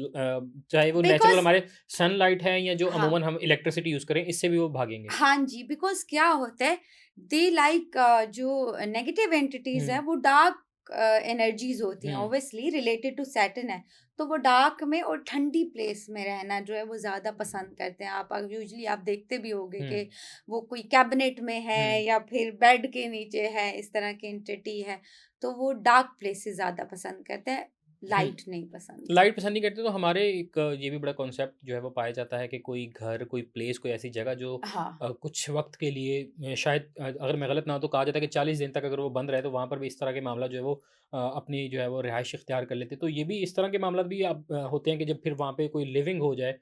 चाहे वो नेचुरल बिकॉज़ हमारे सनलाइट है या जो हाँ, अमूमन हम इलेक्ट्रिसिटी यूज़ करें, इससे भी वो भागेंगे? हाँ जी, बिकॉज़ क्या होता है, दे लाइक जो नेगेटिव एंटिटीज़ हैं, हुँ, वो डार्क एनर्जीज़ होती हैं, हुँ, ऑब्वियसली रिलेटेड टू सैटर्न है। तो वो डार्क में और ठंडी प्लेस में रहना जो है वो ज़्यादा पसंद करते हैं। आप यूजुअली आप देखते भी होंगे हुँ, कि वो कोई कैबिनेट में है हुँ, या फिर बेड के नीचे है, इस तरह की एंटिटी है, तो वो डार्क प्लेसेस ज़्यादा पसंद करते हैं, हुँ। लाइट नहीं पसंद लाइट करते। पसंद नहीं करते तो हमारे एक ये भी बड़ा कॉन्सेप्ट जो है वो पाया जाता है कि कोई घर, कोई प्लेस, कोई ऐसी जगह जो हाँ। कुछ वक़्त के लिए शायद अगर मैं गलत ना हूँ तो कहा जाता है कि 40 दिन तक अगर वो बंद रहे तो वहाँ पर भी इस तरह के मामला जो है वो अपनी जो है वो रिहाइश इख्तियार कर लेते हैं। तो ये भी इस तरह के मामला भी अब होते हैं कि जब फिर वहाँ पे कोई लिविंग हो जाए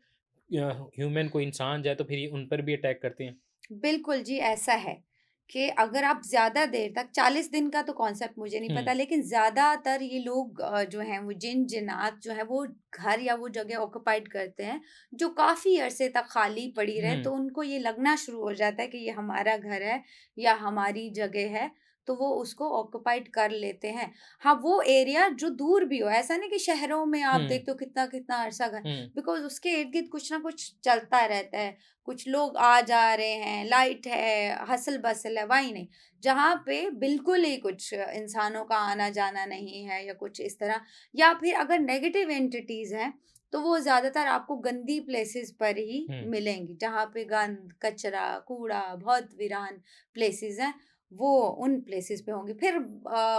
ह्यूमन कोई इंसान जाए तो फिर ये उन पर भी अटैक करते हैं। बिल्कुल जी, ऐसा है कि अगर आप ज़्यादा देर तक 40 दिन का तो कॉन्सेप्ट मुझे नहीं हुँ, पता, लेकिन ज़्यादातर ये लोग जो हैं वो जिन-जिन्नात जो हैं वो घर या वो जगह ऑक्यूपाइड करते हैं, जो काफ़ी अरसे तक खाली पड़ी रहे, हुँ, तो उनको ये लगना शुरू हो जाता है कि ये हमारा घर है या हमारी जगह है, तो वो उसको ऑक्यूपाइड कर लेते हैं। हाँ, वो एरिया जो दूर भी हो, ऐसा नहीं कि शहरों में आप हुँ, देखते हो कितना-कितना अरसा घर, हुँ, बिकॉज़ उसके इर्द-गिर्द कुछ ना कुछ चलता रहता है। कुछ लोग आ जा रहे हैं, लाइट है, हसल-बसल है, वहीं नहीं। जहाँ पे बिल्कुल ही कुछ इंसानों का आना-जाना नहीं है या कुछ इस तरह, या फिर अगर नेगेटिव एंटिटीज़ हैं, तो वो ज़्यादातर आपको गंदी प्लेसेस पर ही हुँ, मिलेंगी। जहाँ पे गंद, कचरा, कूड़ा, बहुत वीरान प्लेसेस हैं, वो उन प्लेसेस पे होंगी। फिर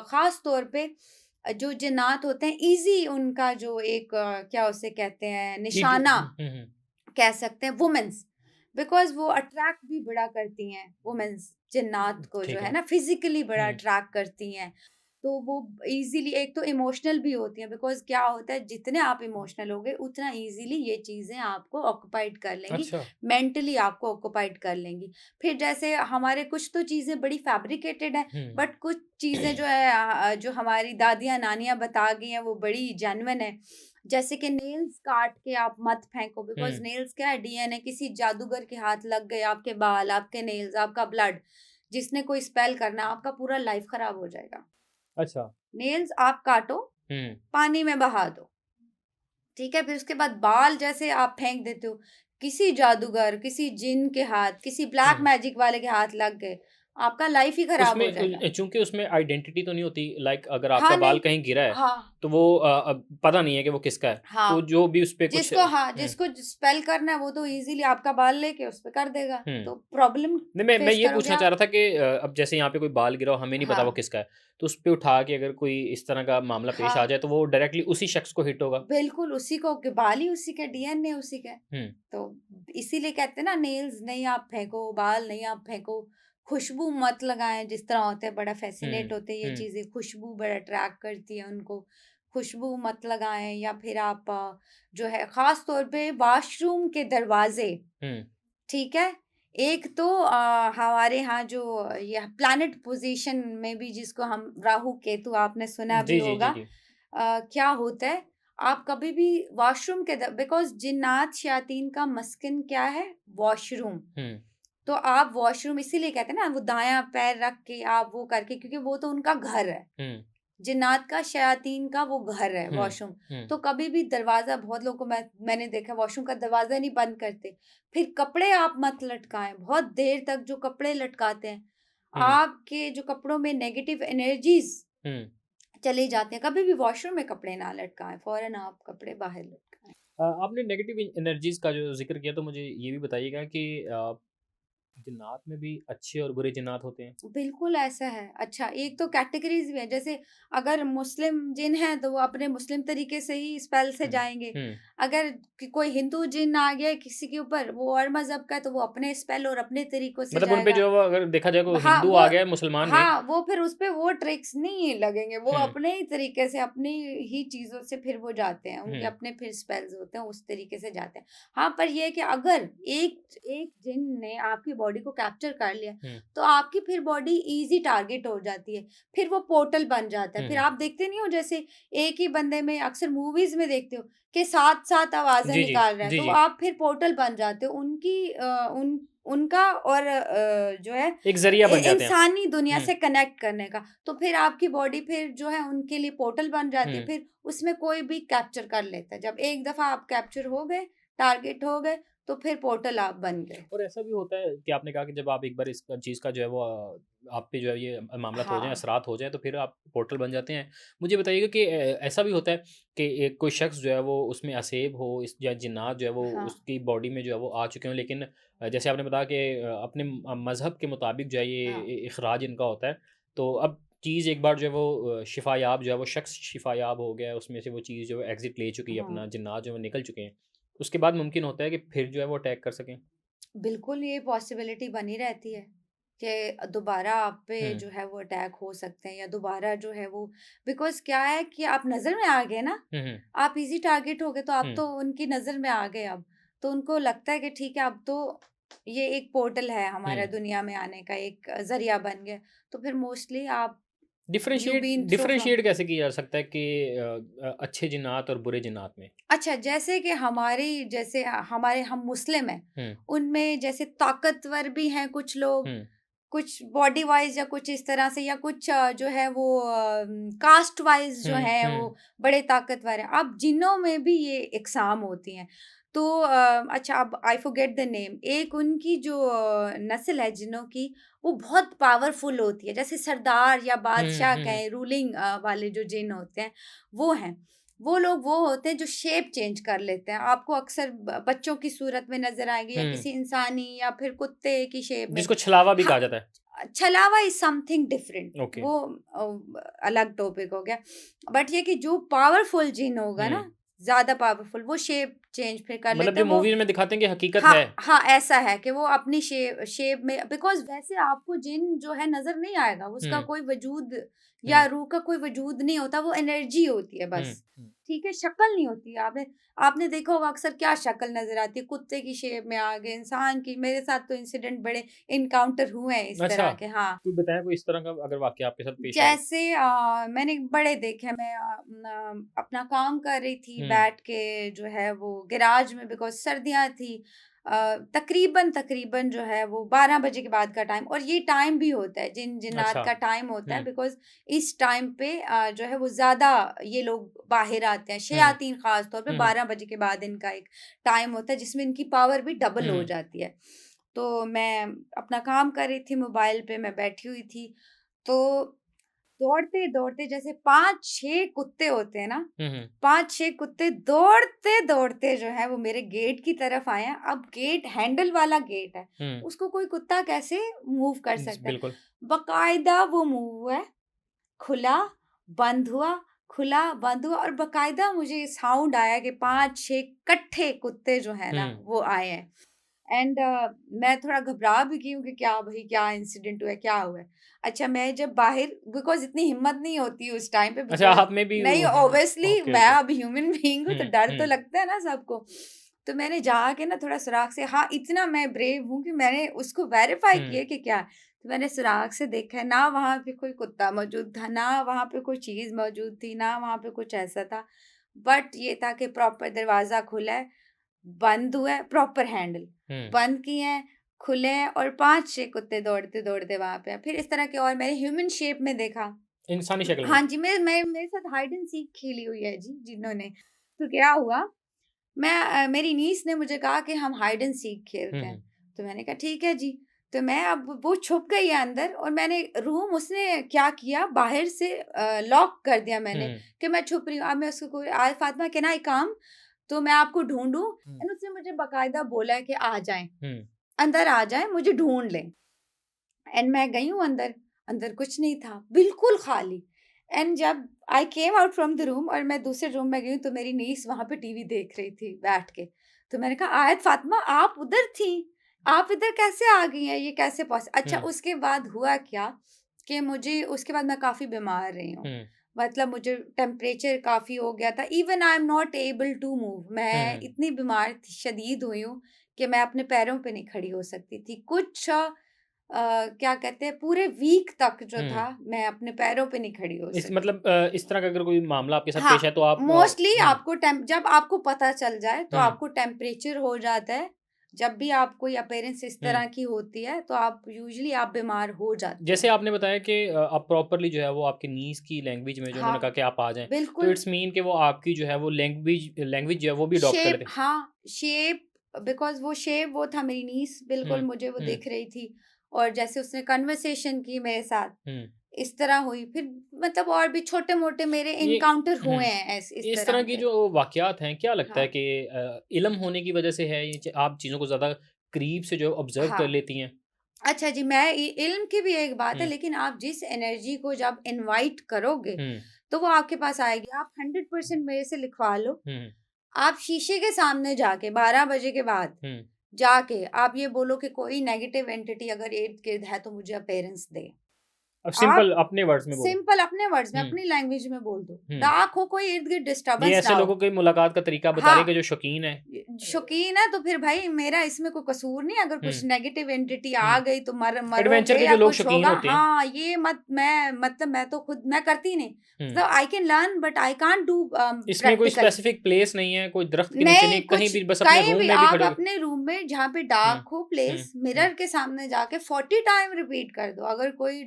ख़ास तौर पे जो जिन्नात होते हैं, ईज़ी उनका जो एक क्या उसे कहते हैं, ईटी निशाना हुँ, हुँ, हुँ, कह सकते हैं, वुमेन्स, बिकॉज़ वो अट्रैक्ट भी बड़ा करती हैं वुमेन्स जिन्नात को, जो ठीक है है। ना फिज़िकली बड़ा हुँ, अट्रैक्ट करती हैं। तो वो ईज़िली, एक तो इमोशनल भी होती हैं, बिकॉज़ क्या होता है, जितने आप इमोशनल होगे उतना ईज़िली ये चीज़ें आपको ऑक्यूपाइड कर लेंगी, अच्छा। मेंटली आपको ऑक्यूपाइड कर लेंगी। फिर जैसे हमारे कुछ तो चीज़ें बड़ी फैब्रिकेटेड हैं, हुँ, बट कुछ चीज़ें जो है जो हमारी दादियाँ, नानियाँ बता गई हैं वो बड़ी जेन्युइन है। जैसे कि नेल्स काट के आप मत फेंको, बिकॉज़ हुँ, नेल्स क्या है, डीएनए, किसी जादूगर के हाथ लग गए आपके बाल, आपके नेल्स, आपका ब्लड, जिसने कोई स्पेल करना, आपका पूरा लाइफ खराब हो जाएगा। अच्छा। नेल्स आप काटो, हुँ, पानी में बहा दो, ठीक है? फिर उसके बाद बाल जैसे आप फेंक देते हो, किसी जादूगर, किसी जिन के हाथ, किसी ब्लैक हुँ। मैजिक वाले के हाथ लग गए, आपका लाइफ ही खराब उसमें हो जाएगा। चूँकि उसमें आइडेंटिटी तो नहीं होती लाइक अगर आपका हाँ, बाल नहीं। कहीं गिरा है, हाँ, तो वो अब पता नहीं है कि वो किसका है। तो हाँ। जो भी उसपे कुछ जिसको हाँ, हुँ, जिसको स्पेल करना है वो तो इज़िली आपका बाल लेके उस पे कर देगा, हुँ। तो प्रॉब्लम नहीं, मैं फेस ये करोगे पूछना चाह आप। रहा था कि अब जैसे यहाँ पे कोई बाल गिरा हो, हमें नहीं पता वो हाँ, किसका है, तो उसपे उठा के अगर कोई इस तरह का मामला पेश आ हाँ, जाए, तो वो डायरेक्टली उसी शख्स को हिट होगा? बिल्कुल उसी को के बाल ही उसी के, डीएनए उसी के। हुँ, तो इसीलिए कहते हैं ना, नेल्स नहीं आप फेंको, बाल नहीं आप फेंको, खुशबू मत लगाएँ, जिस तरह होते हैं बड़ा हुँ, फ़ैसिनेट होते हैं ये हुँ, चीज़ें, खुशबू बड़ा अट्रैक्ट करती है उनको, खुशबू मत लगाएँ, या फिर आप जो है ख़ास तौर पे वॉशरूम के दरवाज़े, हुँ। ठीक है? एक तो हमारे यहाँ जो यह प्लैनेट पोज़ीशन में भी, जिसको हम राहु केतु, आपने सुना भी जी, जी, होगा। जी, जी। क्या होता है, आप कभी भी वॉशरूम के द बिकॉज़ जिन्नात शयातीन का मस्कन क्या है? वॉशरूम। हुँ, तो आप वॉशरूम इसीलिए कहते हैं ना, वो दायाँ पैर रख के आप वो करके, क्योंकि वो तो उनका घर है। हुँ, जिन्नात का, शयातीन का वो घर है हुँ, वॉशरूम। हुँ, तो कभी भी दरवाज़ा, बहुत लोगों को मैंने देखा वॉशरूम का दरवाज़ा नहीं बंद करते। फिर कपड़े आप मत लटकाएँ, बहुत देर तक जो कपड़े लटकाते हैं, हुँ, आपके जो कपड़ों में नेगेटिव एनर्जीज़ हुँ। चली जाती हैं। कभी भी वॉशरूम में कपड़े ना लटकाएँ, फ़ौरन आप कपड़े बाहर लटकाएँ। आपने नेगेटिव एनर्जीज़ का जो ज़िक्र किया, तो मुझे ये भी बताइएगा कि जिन्नात में भी अच्छे और बुरे जिन्नात होते हैं? बिल्कुल ऐसा है। अच्छा, एक तो कैटेगरीज़ भी हैं, जैसे अगर मुस्लिम जिन हैं, तो वो अपने मुस्लिम तरीके से ही स्पेल से हुँ, जाएँगे। हुँ। अगर कोई हिंदू जिन आ गया है किसी के ऊपर, वो और मज़हब का है, तो वो अपने स्पेल और अपने तरीकों से मतलब उन पे जाएगा। जो है वो अगर देखा जाए कोई हाँ, हिंदू वो आ गया है मुसलमान में हाँ, वो फिर उसपे वो ट्रिक्स नहीं लगेंगे, वो हुँ, अपने ही तरीके से, अपनी ही चीज़ों से फिर वो जाते हैं, उनके हुँ, अपने फिर स्पेल्स होते हैं, उस तरीके से जाते हैं। हाँ, पर ये है कि अगर एक एक जिन ने आपकी बॉडी को कैप्चर कर लिया, हुँ, तो आपकी फिर बॉडी ईज़ी टारगेट हो जाती है, फिर वो पोर्टल बन जाता है। हुँ, फिर हुँ। आप देखते नहीं हो, जैसे एक ही बंदे में अक्सर मूवीज़ में देखते हो कि 7-7 आवाज़ें जी, जी। निकाल रहा है, जी, तो जी। आप फिर पोर्टल बन जाते हो। उनका और जो है एक ज़रिया बन जाते हैं। इंसानी दुनिया हुँ, से कनेक्ट करने का, तो फिर आपकी बॉडी फिर जो है उनके लिए पोर्टल बन जाती है, हुँ। फिर उसमें कोई भी कैप्चर कर लेता है। जब एक दफ़ा आप कैप्चर हो गए, टारगेट हो गए, तो फिर पोर्टल आप बन गए। और ऐसा भी होता है कि आपने कहा कि जब आप एक बार इस चीज़ का जो है वो आप पे जो है ये मामलात हो जाएँ, हाँ, असरात हो जाएँ, तो फिर आप पोर्टल बन जाते हैं। मुझे बताइएगा कि ऐसा भी होता है कि एक कोई शख़्स जो है वो उसमें असेब हो इस या जिन्नात जो है वो हाँ, उसकी बॉडी में जो है वो आ चुके हों, लेकिन जैसे आपने बताया कि अपने मज़हब के मुताबिक जो है ये हाँ, इख़राज इनका होता है। तो अब चीज़ एक बार जो है वो शिफ़ायाब जो है वो शख़्स शिफ़ायाब हो गया है, उसमें से वो चीज़ जो है एग्ज़िट ले चुकी है, हाँ। अपना जिन्नात जो है वो निकल चुके हैं। उसके बाद मुमकिन होता है कि फिर जो है वो अटैक कर सकें? बिल्कुल, ये पॉसिबिलिटी बनी रहती है कि दोबारा आप पे हुँ। जो है वो अटैक हो सकते हैं, या दोबारा जो है वो, बिकॉज़ क्या है कि आप नज़र में आ गए ना, हुँ, हुँ। आप ईज़ी टारगेट हो गए, तो आप हुँ, तो उनकी नज़र में आ गए अब। तो उनको लगता है कि ठीक है, अब तो ये एक पोर्टल है हमारा हुँ। दुनिया में आने का, एक ज़रिया बन गया। तो फिर मोस्टली आप you differentiate been through from differentiate कैसे किया जा सकता है कि अच्छे जिन्नात और बुरे जिन्नात में? अच्छा, जैसे कि हमारी जैसे हमारे हम मुस्लिम हैं, हुँ, उनमें जैसे ताकतवर भी हैं कुछ लोग, हुँ, कुछ बॉडी वाइज़ या कुछ इस तरह से, या कुछ जो है वो कास्ट वाइज़ जो हुँ, है हुँ, वो बड़े ताकतवर हैं। अब जिन्नों में भी ये इकसाम होती हैं। तो अच्छा, अब आई फॉरगेट द नेम, एक उनकी जो नस्ल है जिन्नों की, वो बहुत पावरफुल होती है। जैसे सरदार या हुँ, बादशाह हुँ, हुँ, कहें, रूलिंग वाले जो जिन्न होते हैं, वो हैं। वो लोग वो होते हैं जो शेप चेंज कर लेते हैं। आपको अक्सर बच्चों की सूरत में नज़र आएँगे, या हुँ, किसी इंसानी या फिर कुत्ते की शेप में। जिसको छलावा भी हाँ, कहा जाता है। छलावा इज़ समथिंग डिफरेंट, ओके। वो अलग टॉपिक हो गया। बट ये कि जो पावरफुल जिन होगा हुँ, ना, ज़्यादा पावरफुल, वो शेप चेंज फिर कर मतलब लेता जो है वो। मूवीज़ में दिखाते हैं कि हकीकत हाँ, है। हाँ, ऐसा है कि वो अपनी शेप में, बिकॉज़ वैसे आपको जिन जो है नज़र नहीं आएगा, उसका हुँ, कोई वजूद या हुँ, रूह का कोई वजूद नहीं होता, वो एनर्जी होती है हुँ, बस। हुँ। ठीक है? शक्ल नहीं होती है। आपने आपने देखा होगा अक्सर क्या शक्ल नज़र आती है, कुत्ते की शेप में आ गए, इंसान की। मेरे साथ तो इंसिडेंट बड़े एनकाउंटर हुए हैं इस अच्छा, तरह के। हाँ। कोई बताएँ कोई इस तरह का अगर वाक़या आपके साथ पेश आया हो? जैसे मैंने बड़े देखे हैं। मैं अपना काम कर रही थी हुँ, बैठ के, जो है वो गैराज में, बिकॉज़ सर्दियाँ थी। तकरीबन तकरीबन जो है वो 12 बजे के बाद का टाइम, और ये टाइम भी होता है, जिन जिन्नात अच्छा। का टाइम होता है, हुँ, बिकॉज़ इस टाइम पे जो है वो ज़्यादा ये लोग बाहर आते हैं। हुँ, शयातीन ख़ास तौर पे हुँ, हुँ, 12 बजे के बाद इनका एक टाइम होता है, जिसमें इनकी पावर भी डबल हो हुँ, जाती है। तो मैं अपना काम कर रही थी मोबाइल पे, मैं बैठी हुई थी। तो दौड़ते-दौड़ते, जैसे 5-6 कुत्ते होते हैं ना, हुँ, हुँ, 5-6 कुत्ते दौड़ते-दौड़ते जो है वो मेरे गेट की तरफ आए हैं। अब गेट हैंडल वाला गेट है, हुँ, उसको कोई कुत्ता कैसे मूव कर सकता है? बिल्कुल। बाकायदा वो मूव हुआ है, खुला, बंद हुआ, खुला, बंद हुआ, और बाकायदा मुझे साउंड आया कि 5-6 इकट्ठे कुत्ते जो हैं ना, हुँ, वो आए हैं। एंड मैं थोड़ा घबरा भी गई हूँ कि क्या भई, क्या इंसिडेंट हुआ है, क्या हुआ है? अच्छा, मैं जब बाहर, बिकॉज़ इतनी हिम्मत नहीं होती उस टाइम पे, अच्छा बिकॉज़ आप में भी नहीं, वो ऑब्वियसली ओके, मैं ओके। अब ह्यूमन बीइंग हूँ, तो हुँ, डर तो हुँ, लगता है ना सबको। तो मैंने जाके ना थोड़ा सुराख से, हाँ, इतना मैं ब्रेव हूँ कि मैंने उसको वेरीफ़ाई हुँ, किया कि क्या है। तो मैंने सुराख से देखा है, ना वहाँ पे कोई कुत्ता मौजूद था, ना वहाँ पे कोई चीज़ मौजूद थी, ना वहाँ पे कुछ ऐसा था। बट ये था कि प्रॉपर दरवाज़ा खुला है, बंद हुआ है, प्रॉपर हैंडल, हुँ, बंद किए हैं, खुले हैं, और 5-6 कुत्ते दौड़ते-दौड़ते वहाँ पे हैं। फिर इस तरह के और मैंने ह्यूमन शेप में देखा। इंसानी शक्ल में। हाँ जी, मैं मेरे साथ हाइड एंड सीक खेली हुई है जी, जिन्होंने। तो क्या हुआ, मेरी नीस ने मुझे कहा कि हम हाइड एंड सीक हुँ, खेलते हैं। हुँ, तो मैंने कहा ठीक है जी। तो मैं, अब वो छुप गई है अंदर, और मैंने रूम, उसने क्या किया, बाहर से लॉक कर दिया हुँ, मैंने, हुँ, कि मैं छुप रही हूँ। अब मैं उसको कोई, आज फातिमा कैन आई कम? तो मैं आपको ढूँढूँ? हुँ, एंड उसने मुझे बाकायदा बोला है कि आ जाएँ, हुँ, अंदर आ जाएँ, मुझे ढूँढ लें। एंड मैं गई हूँ अंदर, अंदर कुछ नहीं था, बिल्कुल खाली। एंड जब I came out from the room और मैं दूसरे रूम में गई हूँ, तो मेरी नीस वहाँ पे टीवी देख रही थी बैठ के। तो मैंने कहा, आयत फातिमा, आप उधर थीं, आप इधर कैसे आ गई हैं? ये कैसे अच्छा, हुँ, उसके बाद हुआ क्या कि मुझे, उसके बाद मैं काफ़ी बीमार रही हूँ। हुँ, मतलब मुझे टेम्परेचर काफ़ी हो गया था, even I am not able to move. Hmm, मैं हुँ। इतनी बीमार थी, शदीद हुई हूँ कि मैं अपने पैरों पे नहीं खड़ी हो सकती थी। कुछ क्या कहते हैं, पूरे वीक तक जो हुँ। था, मैं अपने पैरों पे नहीं खड़ी हो इस सकी। मतलब इस तरह का अगर कोई मामला आपके साथ हाँ, पेश है तो आप मोस्टली हुँ, आपको जब आपको पता चल जाए, तो हुँ, आपको टेम्परेचर हो जाता है। जब भी आप कोई अपीयरेंस इस हुँ। तरह की होती है, तो आप यूजुअली आप बीमार हो जाते जैसे हैं। आपने बताया कि आप प्रॉपर्ली जो है वो आपकी नीज़ की लैंग्वेज में जो हाँ, उन्होंने कहा कि आप आ जाएँ, तो बिल्कुल। इट्स मीन कि वो आपकी जो है वो लैंग्वेज लैंग्वेज जो है वो भी अडॉप्ट कर शेप, लेते हैं। हाँ, शेप, बिकॉज़ वो शेप, वो था, मेरी नीस बिल्कुल हुँ, मुझे वो हुँ, दिख रही थी। और जैसे उसने कन्वर्सेशन की मेरे साथ, हुँ। इस तरह हुई। फिर मतलब और भी छोटे-मोटे मेरे ये एनकाउंटर हुँ। हुए हैं इस इस तरह तरह की के। जो वाक़यात हैं, क्या लगता है हाँ, कि इल्म होने की वज़ह से है ये आप चीज़ों को ज़्यादा करीब से जो ऑब्ज़र्व कर हाँ। लेती हैं? अच्छा जी, मैं इल्म की भी एक बात है, हुँ, लेकिन आप जिस एनर्जी को जब इनवाइट करोगे, हुँ, तो वो आपके पास आएगी। आप 100% मेरे से लिखवा लो। हुँ, आप शीशे के सामने जाके 12 बजे के बाद हुँ। जाके आप ये बोलो कि कोई नेगेटिव एंटिटी अगर इर्द-गिर्द है, तो मुझे अपीयरेंस दे। अब आप सिंपल अपने वर्ड्स में बोलो। सिंपल अपने वर्ड्स में, हुँ, अपनी लैंग्वेज में बोल दो। हुँ। डार्क हो, कोई इर्द-गिर्द ये डिस्टर्बेंस ऐसे ना हो। लोगों की मुलाकात का तरीका बता रही हाँ, है कि जो शौकीन है। शौकीन है तो फिर भाई मेरा इसमें कोई कसूर नहीं है, अगर हुँ, कुछ नेगेटिव एंटिटी हुँ। आ गई तो एडवेंचर मरोगे के या जो लोग कुछ शौकीन होगा, होते हैं। हाँ, ये मत मैं मतलब मैं तो खुद मैं करती नहीं। हुँ। मतलब I can learn but I can't do इसमें कोई प्रैक्टिकल। स्पेसिफिक प्लेस नहीं है, कोई दरख्त के नीचे नहीं, नहीं, कहीं कुछ भी बस अपने कहीं रूम भी में भी आप खड़े। अपने रूम में जहाँ पे हुँ, डार्क हो हुँ, प्लेस, हुँ, मिरर के सामने जाके 40 टाइम रिपीट कर दो। अगर कोई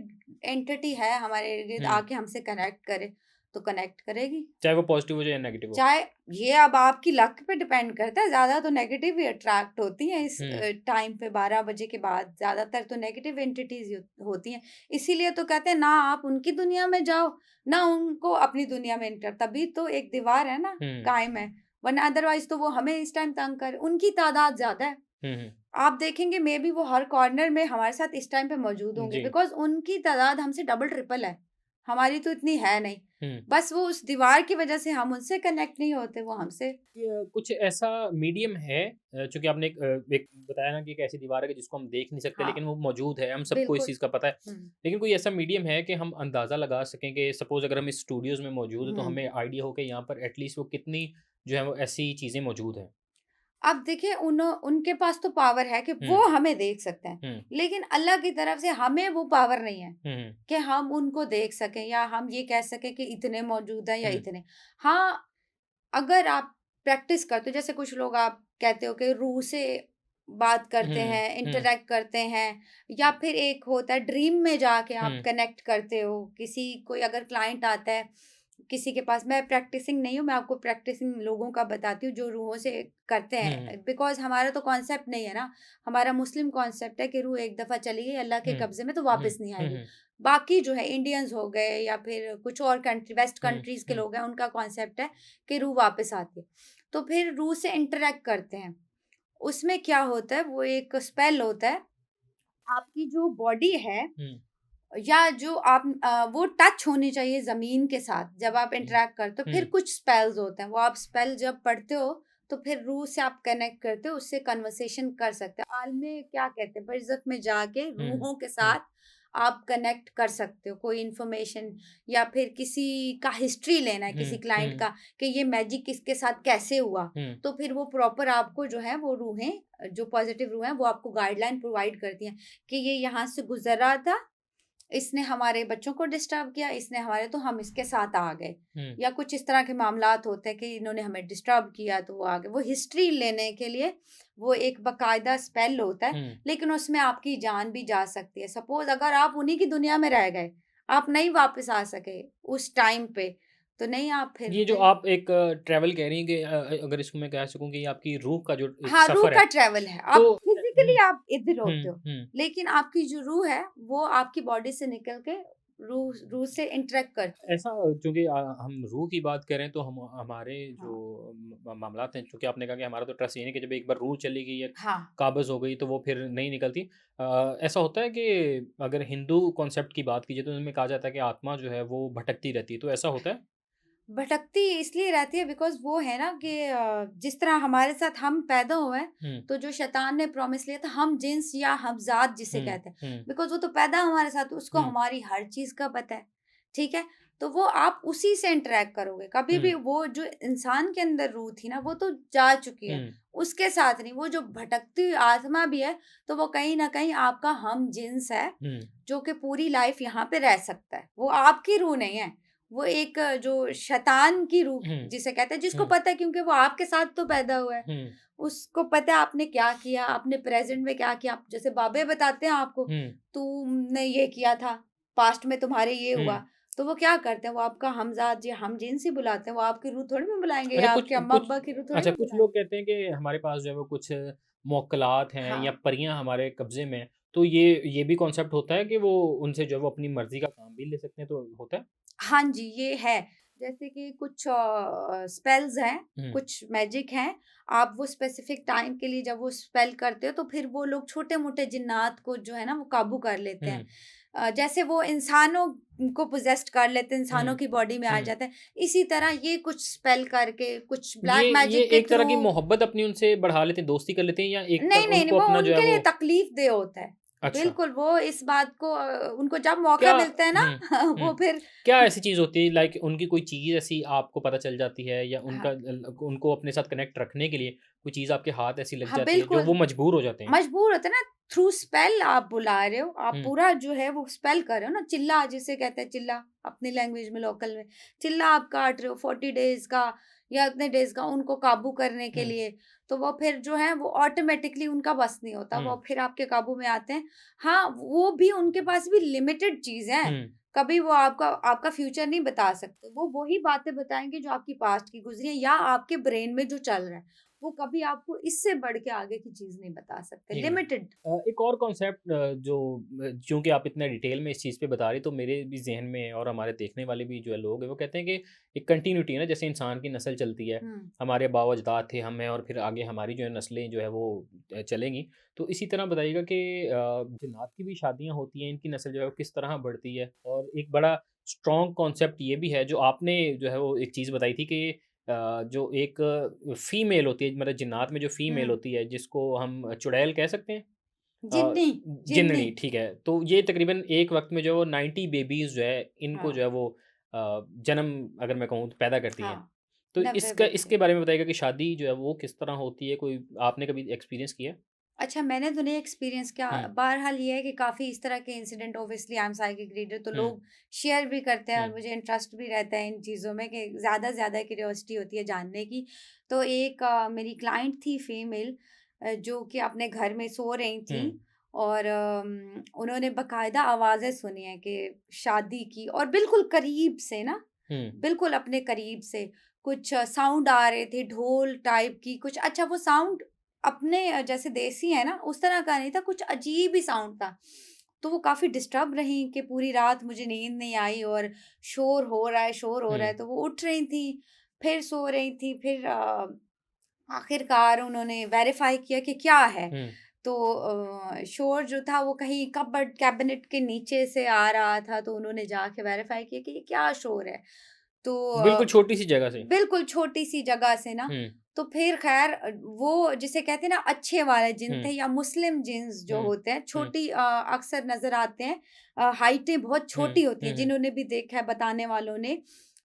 एंटिटी है हमारे इर्द-गिर्द हुँ। आके हमसे कनेक्ट करे, तो कनेक्ट करेगी। चाहे वो पॉज़िटिव हो, चाहे नेगेटिव हो। चाहे ये अब आपकी लक पे डिपेंड करता है, ज़्यादा तो नेगेटिव ही अट्रैक्ट होती हैं इस हुँ, टाइम पे 12 बजे के बाद, ज़्यादातर तो नेगेटिव एंटिटीज़ ही होती हैं। इसीलिए तो कहते हैं ना आप उनकी दुनिया में जाओ, ना उनको अपनी दुनिया में एंटर, तभी तो एक दीवार है ना, हुँ, कायम है, वरना अदरवाइज़ तो वो हमें इस टाइम तंग कर उनकी तादाद ज़्यादा है। हुँ, हुँ। आप देखेंगे मेबी वो हर कॉर्नर में हमारे साथ इस टाइम पे मौजूद होंगे जी। बिकॉज़ उनकी तादाद हमसे डबल ट्रिपल है। हमारी तो इतनी है नहीं। हुँ। बस वो उस दीवार की वज़ह से हम उनसे कनेक्ट नहीं होते, वो हमसे। कुछ ऐसा मीडियम है, चूँकि आपने एक बताया ना कि एक ऐसी दीवार है कि जिसको हम देख नहीं सकते हाँ, लेकिन वो मौजूद है, हम सबको इस बिल्कुल। चीज़ का पता है। हुँ, लेकिन कोई ऐसा मीडियम है कि हम अंदाज़ा लगा सकें कि सपोज़ अगर हम इस स्टूडियोज़ में मौजूद हैं, तो हुँ। हमें आइडिया हो कि यहाँ पर एटलीस्ट वो कितनी जो है वो ऐसी चीज़ें मौजूद हैं? अब देखिए उनके पास तो पावर है कि हुँ, वो हमें देख सकते हैं, हुँ, लेकिन अल्लाह की तरफ से हमें वो पावर नहीं है हुँ, हुँ, कि हम उनको देख सकें या हम ये कह सकें कि इतने मौजूद हैं या हुँ, इतने। हाँ, अगर आप प्रैक्टिस करते हो, जैसे कुछ लोग आप कहते हो कि रूह से बात करते हुँ, हैं, हुँ, इंटरैक्ट करते हैं, या फिर एक होता है ड्रीम में जाके आप हुँ, कनेक्ट करते हो। किसी कोई अगर क्लाइंट आता है, किसी के पास, मैं प्रैक्टिसिंग नहीं हूँ, मैं आपको प्रैक्टिसिंग लोगों का बताती हूँ जो रूहों से करते हुँ, हैं। बिकॉज़ हमारा तो कॉन्सेप्ट नहीं है ना, हमारा मुस्लिम कॉन्सेप्ट है कि रूह एक दफ़ा चली गई अल्लाह के हुँ, कब्ज़े में तो हुँ, वापस नहीं हुँ, आएगी। हुँ, बाकी जो है इंडियंस हो गए या फिर कुछ और कंट्री वेस्ट हुँ, कंट्रीज़ के हुँ, लोग हैं, उनका कॉन्सेप्ट है कि रूह वापस आती है। तो फिर रूह से इंटरैक्ट करते हैं। उसमें क्या होता है, वो एक स्पेल होता है, आपकी जो बॉडी है हुँ, या जो वो टच होनी चाहिए ज़मीन के साथ जब आप हुँ, इंटरैक्ट करते हो। फिर हुँ, कुछ स्पेल्स होते हैं, वो आप स्पेल जब पढ़ते हो, तो फिर रूह से आप कनेक्ट करते हो, उससे कन्वर्सेशन कर सकते हो। आलमे क्या कहते हैं, बरज़ख में जाके हुँ, रूहों के हुँ, साथ आप कनेक्ट कर सकते हो। कोई इन्फॉर्मेशन या फिर किसी का हिस्ट्री लेना है हुँ, किसी क्लाइंट हुँ, का कि ये मैजिक किसके साथ कैसे हुआ, हुँ, तो फिर वो प्रॉपर आपको जो है वो रूहें जो पॉज़िटिव रूह हैं, वो आपको गाइडलाइन प्रोवाइड करती हैं कि ये यहाँ से गुज़र रहा था, इसने हमारे बच्चों को डिस्टर्ब किया, इसने हमारे तो हम इसके साथ आ गए। हुँ, या कुछ इस तरह के मामलात होते हैं कि इन्होंने हमें डिस्टर्ब किया तो वो आ गए। वो हिस्ट्री लेने के लिए वो एक बाकायदा स्पेल होता है, हुँ। लेकिन उसमें आपकी जान भी जा सकती है। सपोज़ अगर आप उन्हीं की दुनिया में रह गए, आप नहीं वापस आ सके उस टाइम पे, तो नहीं आप ये फिर जो नहीं। आप एक ट्रैवल कह रही हैं कि अगर इसको मैं कह सकूँ कि ये आपकी रूह का जो एक हाँ, रूह सफ़र है, का ट्रैवल है। तो आप फिज़िकली आप इधर हुँ, होते हो, हुँ। लेकिन आपकी जो रूह है, वो आपकी बॉडी से निकल के रूह रूह से इंटरैक्ट करती है। ऐसा चूँकि हम रूह की बात कर रहे हैं तो हम हमारे जो हाँ, मामलात हैं, चूँकि आपने कहा कि हमारा तो ट्रस्ट ये है कि जब एक बार रूह चली गई या हाँ। काबिज़ हो गई तो वो फिर नहीं निकलती। ऐसा होता है कि अगर हिंदू कॉन्सेप्ट की बात कीजिए तो उनमें कहा जाता है कि आत्मा जो है वो भटकती रहती है, तो ऐसा होता है? भटकती इसलिए रहती है बिकॉज़ वो है ना कि जिस तरह हमारे साथ हम पैदा हुए हैं, हुँ, तो जो शैतान ने प्रॉमिस लिया था, हम जिन्स या हमज़ात जिसे हुँ, कहते हैं, हुँ, बिकॉज़ वो तो पैदा हमारे साथ, उसको हुँ, हमारी हर चीज़ का पता है, ठीक है? तो वो आप उसी से इंटरैक्ट करोगे, कभी हुँ, भी वो जो इंसान के अंदर रूह थी ना, वो तो जा चुकी है, हुँ, उसके साथ नहीं। वो जो भटकती हुई आत्मा भी है, तो वो कहीं न कहीं आपका हम जिन्स है, हुँ, जो कि पूरी लाइफ़ यहाँ पे रह सकता है। वो आपकी रूह नहीं है। वो एक जो शैतान की रूह हुँ, जिसे कहते हैं, जिसको हुँ, पता है क्योंकि वो आपके साथ तो पैदा हुआ है। हुँ, उसको पता है आपने क्या किया, आपने प्रेज़ेंट में क्या किया। जैसे बाबे बताते हैं आपको, हुँ, तुमने ये किया था, पास्ट में तुम्हारे ये हुँ। हुआ। तो वो क्या करते हैं, वो आपका हमज़ात या हमजिन्स ही बुलाते हैं। वो आपकी रूह थोड़ी ना बुलाएँगे अच्छा या कुछ आपके कुछ अम्मा-अब्बा की रूह थोड़ी अच्छा ना कुछ बुलाएँगे। लोग कहते हैं कि हमारे पास जो है वो कुछ मौक्कलात हैं या हाँ। परियाँ हमारे कब्ज़े में हैं, तो ये भी कॉन्सेप्ट होता है कि वो उनसे जो है वो अपनी मर्ज़ी का काम भी ले सकते हैं, तो होता है? हाँ जी, ये है। जैसे कि कुछ स्पेल्स हैं, हुँ, कुछ मैजिक हैं, आप वो स्पेसिफ़िक टाइम के लिए जब वो स्पेल करते हो, तो फिर वो लोग छोटे-मोटे जिन्नात को जो है ना, वो काबू कर लेते हुँ, हैं। जैसे वो इंसानों को पोज़ेस्ड कर लेते हैं, हुँ, इंसानों की बॉडी में आ हुँ। जाते हैं। इसी तरह ये कुछ स्पेल करके, कुछ ये ब्लैक ये मैजिक के एक तरह थ्रू। की मोहब्बत अपनी उनसे बढ़ा लेते हैं, दोस्ती कर लेते हैं या एक नहीं, नहीं, नहीं, उनको वो अपना जो है उनके लिए वो तकलीफ़ देह होता है। अच्छा। बिल्कुल, वो इस बात को उनको जब मौका क्या मिलता है ना हुँ। वो फिर क्या ऐसी चीज़ होती है लाइक उनकी कोई चीज़ ऐसी आपको पता चल जाती है या उनका हाँ, उनको अपने साथ कनेक्ट रखने के लिए कोई चीज़ आपके हाथ ऐसी लग हाँ, जाती है जो बिल्कुल। वो मजबूर हो जाते हैं? मजबूर होते हैं ना, थ्रू स्पेल आप बुला रहे हो, आप हुँ, पूरा जो है वो स्पेल कर रहे हो ना, चिल्ला जिसे कहते हैं चिल्ला, अपनी लैंग्वेज में लोकल में, चिल्ला आप काट रहे हो 40 डेज़ का या इतने डेज़ का उनको काबू करने के हुँ, लिए, तो वो फिर जो है वो ऑटोमैटिकली उनका बस नहीं होता, हुँ, वो फिर आपके काबू में आते हैं। हाँ, वो भी उनके पास भी लिमिटेड चीज़ है, हुँ, कभी वो आपका आपका फ्यूचर नहीं बता सकते, वो वही बातें बताएँगे जो आपकी पास्ट की गुज़री है या आपके ब्रेन में जो चल रहा है। वो कभी आपको इससे बढ़ के आगे की चीज़ नहीं बता सकते, जी। लिमिटेड। एक और कॉन्सेप्ट जो चूँकि आप इतना डिटेल में इस चीज़ पे बता रही तो मेरे भी ज़हन में और हमारे देखने वाले भी जो है लोग हैं वो कहते हैं कि एक कंटिन्यूटी है ना जैसे इंसान की नस्ल चलती है, हुँ, हमारे आबा-ओ-अजदाद थे, हम हैं और फिर आगे हमारी जो है नस्लें जो है वो चलेंगी। तो इसी तरह बताइएगा कि जिन्नात की भी शादियाँ होती हैं, इनकी नस्ल जो है वो किस तरह बढ़ती है? और एक बड़ा स्ट्रॉन्ग कॉन्सेप्ट ये भी है जो आपने जो है वो एक चीज़ बताई थी कि जो एक फीमेल होती है मतलब जिन्नात में जो फीमेल हुँ। होती है जिसको हम चुड़ैल कह सकते हैं? अ, जिन्नी, जिन्नी। जिन्ननी ठीक है। तो ये तकरीबन एक वक़्त में जो है वो 90 बेबीज़ जो है इनको हाँ, जो है वो जन्म अगर मैं कहूँ तो पैदा करती हैं। हाँ, तो 90 इसका बच्चे। इसके बारे में बताइएगा कि शादी जो है वो किस तरह होती है? कोई आपने कभी एक्सपीरियंस किया है? अच्छा, मैंने तो नहीं एक्सपीरियंस किया, हुँ, बहरहाल ये है कि काफ़ी इस तरह के incident, obviously I am psychic reader, तो हुँ, लोग शेयर भी करते हैं हुँ, और मुझे इंटरेस्ट भी रहता है इन चीज़ों में कि ज़्यादा से ज़्यादा क्यूरियोसिटी होती है जानने की। तो एक मेरी क्लाइंट थी फीमेल, जो कि अपने घर में सो रही हुँ, थीं और उन्होंने बाकायदा आवाज़ें सुनी हैं कि शादी की, और बिल्कुल करीब से ना, हुँ, बिल्कुल अपने करीब से कुछ साउंड आ रहे थे, ढोल टाइप की कुछ, अच्छा वो साउंड अपने जैसे देसी है ना, उस तरह का नहीं था, कुछ अजीब ही साउंड था। तो वो काफ़ी डिस्टर्ब रहीं कि पूरी रात मुझे नींद नहीं आई और शोर हो रहा है, शोर हो रहा है, हुँ, तो वो उठ रही थीं, फिर सो रही थीं, फिर आखिरकार उन्होंने वेरीफ़ाई किया कि क्या है। हुँ। तो शोर जो था वो कहीं कबर्ड कैबिनेट के नीचे से आ रहा था, तो उन्होंने जाके वेरीफ़ाई किया कि ये क्या शोर है। तो बिल्कुल छोटी-सी जगह से। बिल्कुल छोटी-सी जगह से ना, हुँ, तो फिर ख़ैर वो जिसे कहते हैं ना अच्छे वाले जिन हुँ, थे या मुस्लिम जिन्स जो हुँ, होते हैं, हुँ, छोटी अक्सर नज़र आते हैं, हाइटें बहुत हुँ, छोटी होती हुँ, हैं, हुँ, जिन्होंने भी देखा है बताने वालों ने,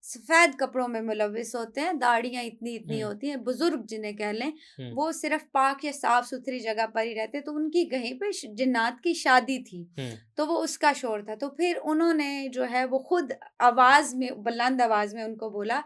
सफ़ेद कपड़ों में मुलव्विस होते हैं, दाढ़ियाँ इतनी-इतनी हुँ, होती हैं, बुज़ुर्ग जिन्हें कह लें, हुँ, वो सिर्फ़ पाक या साफ़-सुथरी जगह पर ही रहते हैं, तो उनकी कहीं पे जिन्नात की शादी थी, हुँ, तो वो उसका शोर था। तो फिर उन्होंने जो है वो खुद आवाज़ में, बुलंद आवाज़ में उनको बोला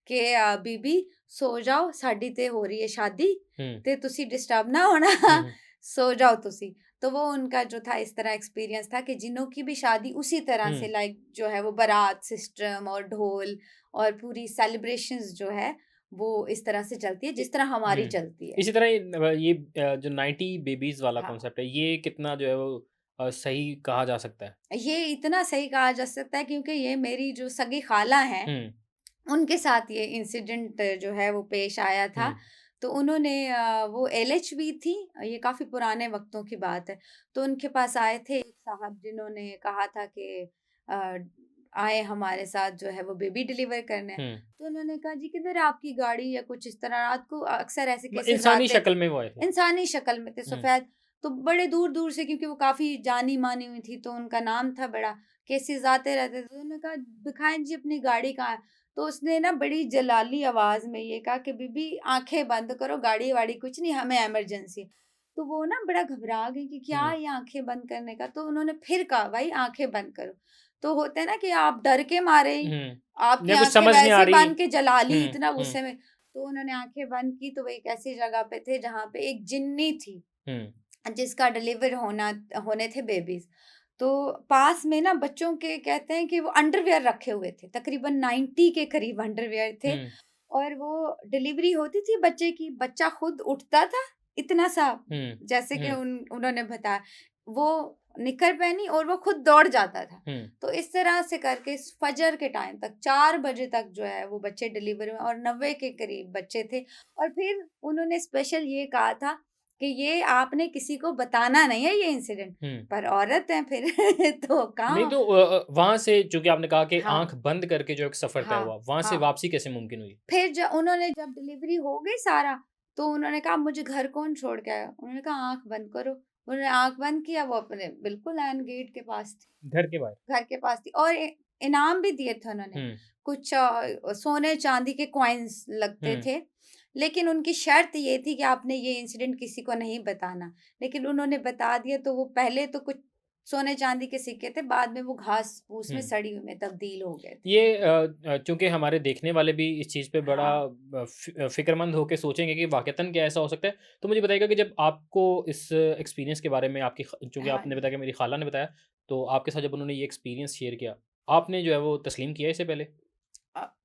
कि "बीबी सो जाओ, साडी ते हो रही है शादी, हुँ, ते तुसी डिस्टर्ब ना होना, हुँ, हुँ, सो जाओ तुसी।" तो वो उनका जो था इस तरह एक्सपीरियंस था कि जिन्नों की भी शादी उसी तरह से, हुँ, लाइक जो है वो बारात सिस्टम और ढोल और पूरी सेलिब्रेशंस जो है, वो इस तरह से चलती है इ जिस तरह हमारी हुँ। चलती है। इसी तरह ये जो 90 बेबीज़ वाला हाँ, कॉन्सेप्ट है, ये कितना जो है वो सही कहा जा सकता है? ये इतना सही कहा जा सकता है क्योंकि ये मेरी जो सगी खाला हैं, हुँ, उनके साथ ये इंसिडेंट जो है वो पेश आया हुँ, था। तो उन्होंने वो एलएचबी थी, ये काफ़ी पुराने वक़्तों की बात है। तो उनके पास आए थे एक साहब जिन्होंने कहा था कि अ, आए हमारे साथ जो है वो बेबी डिलीवर करने। हुँ। तो उन्होंने कहा जी किधर है आपकी गाड़ी या कुछ इस तरह, रात को अक्सर ऐसे केसेज़ इंसानी आते थे। शक्ल में वो आए थे। इंसानी शक्ल में थे हुँ, सफ़ेद, तो बड़े दूर-दूर से, क्योंकि वो काफ़ी जानी-मानी हुई थी तो उनका नाम था बड़ा, केसेज़ आते रहते थे। तो उन्होंने कहा दिखाएँ जी अपनी गाड़ी कहाँ है? तो उसने ना बड़ी जलाली आवाज़ में ये कहा कि बीबी आँखें बंद करो, गाड़ी-वाड़ी कुछ नहीं, हमें इमरजेंसी है। तो वो ना बड़ा घबरा गई कि क्या हुँ, है ये आँखें बंद करने का? तो उन्होंने फिर कहा भाई आँखें बंद करो। तो होता है ना कि आप डर के मारे ही हुँ। आपकी या कुछ आँखें समझ नहीं वैसे आ ही रही बंद के जलाली हुँ, इतना हुँ, गुस्से में, तो उन्होंने आँखें बंद की तो वो एक ऐसी जगह पे थे जहाँ पे एक जिन्नी थी, हुँ, जिसका डिलीवर होने थे बेबीज़। तो पास में ना बच्चों के कहते हैं कि वो अंडरवियर रखे हुए थे, तकरीबन 90 के करीब अंडरवियर थे, हुँ, और वो डिलीवरी होती थी बच्चे की, बच्चा खुद उठता था, इतना-सा, हुँ, जैसे कि हुँ, उन्होंने बताया, वो निक्कर पहनी और वो खुद दौड़ जाता था। हुँ, तो इस तरह से करके फजर के टाइम तक 4 बजे तक जो है वो बच्चे डिलीवर हुए और 90 के करीब बच्चे थे, और फिर उन्होंने स्पेशल ये कहा था कि ये आपने किसी को बताना नहीं है ये इंसिडेंट, हुँ। पर औरत हैं फिर तो नहीं कहाँ। तो वहाँ से चूँकि आपने कहा कि हाँ, आँख बंद करके जो एक सफ़र तय हाँ, हुआ, वहाँ से हाँ। वापसी कैसे मुमकिन हुई? फिर उन्होंने जब डिलीवरी हो गई सारा, तो उन्होंने कहा मुझे घर कौन छोड़ के आया? उन्होंने कहा आँख बंद करो। उन्होंने आँख बंद किया, वो अपने बिल्कुल ऐन गेट के पास थी, घर के बाहर। घर के पास थी और इनाम भी दिए थे उन्होंने। हुँ, कुछ सोने-चांदी के कॉइन्स लगते हुँ, थे, लेकिन उनकी शर्त ये थी कि आपने ये इंसिडेंट किसी को नहीं बताना। लेकिन उन्होंने बता दिया तो वो पहले तो कुछ सोने-चांदी के सिक्के थे, बाद में वो घास-फूस में हुँ। सड़ी हुई में तब्दील हो गए थे। ये चूँकि हमारे देखने वाले भी इस चीज़ पे बड़ा हाँ। फ़िक्रमंद होके सोचेंगे कि वाक़तन क्या ऐसा हो सकता है? तो मुझे बताइएगा कि जब आपको इस एक्सपीरियंस के बारे में आपकी चूँकि हाँ आपने जी। बताया कि मेरी ख़ाला ने बताया, तो आपके साथ जब उन्होंने ये एक्सपीरियंस शेयर किया, आपने जो है वो तस्लीम किया इसे पहले?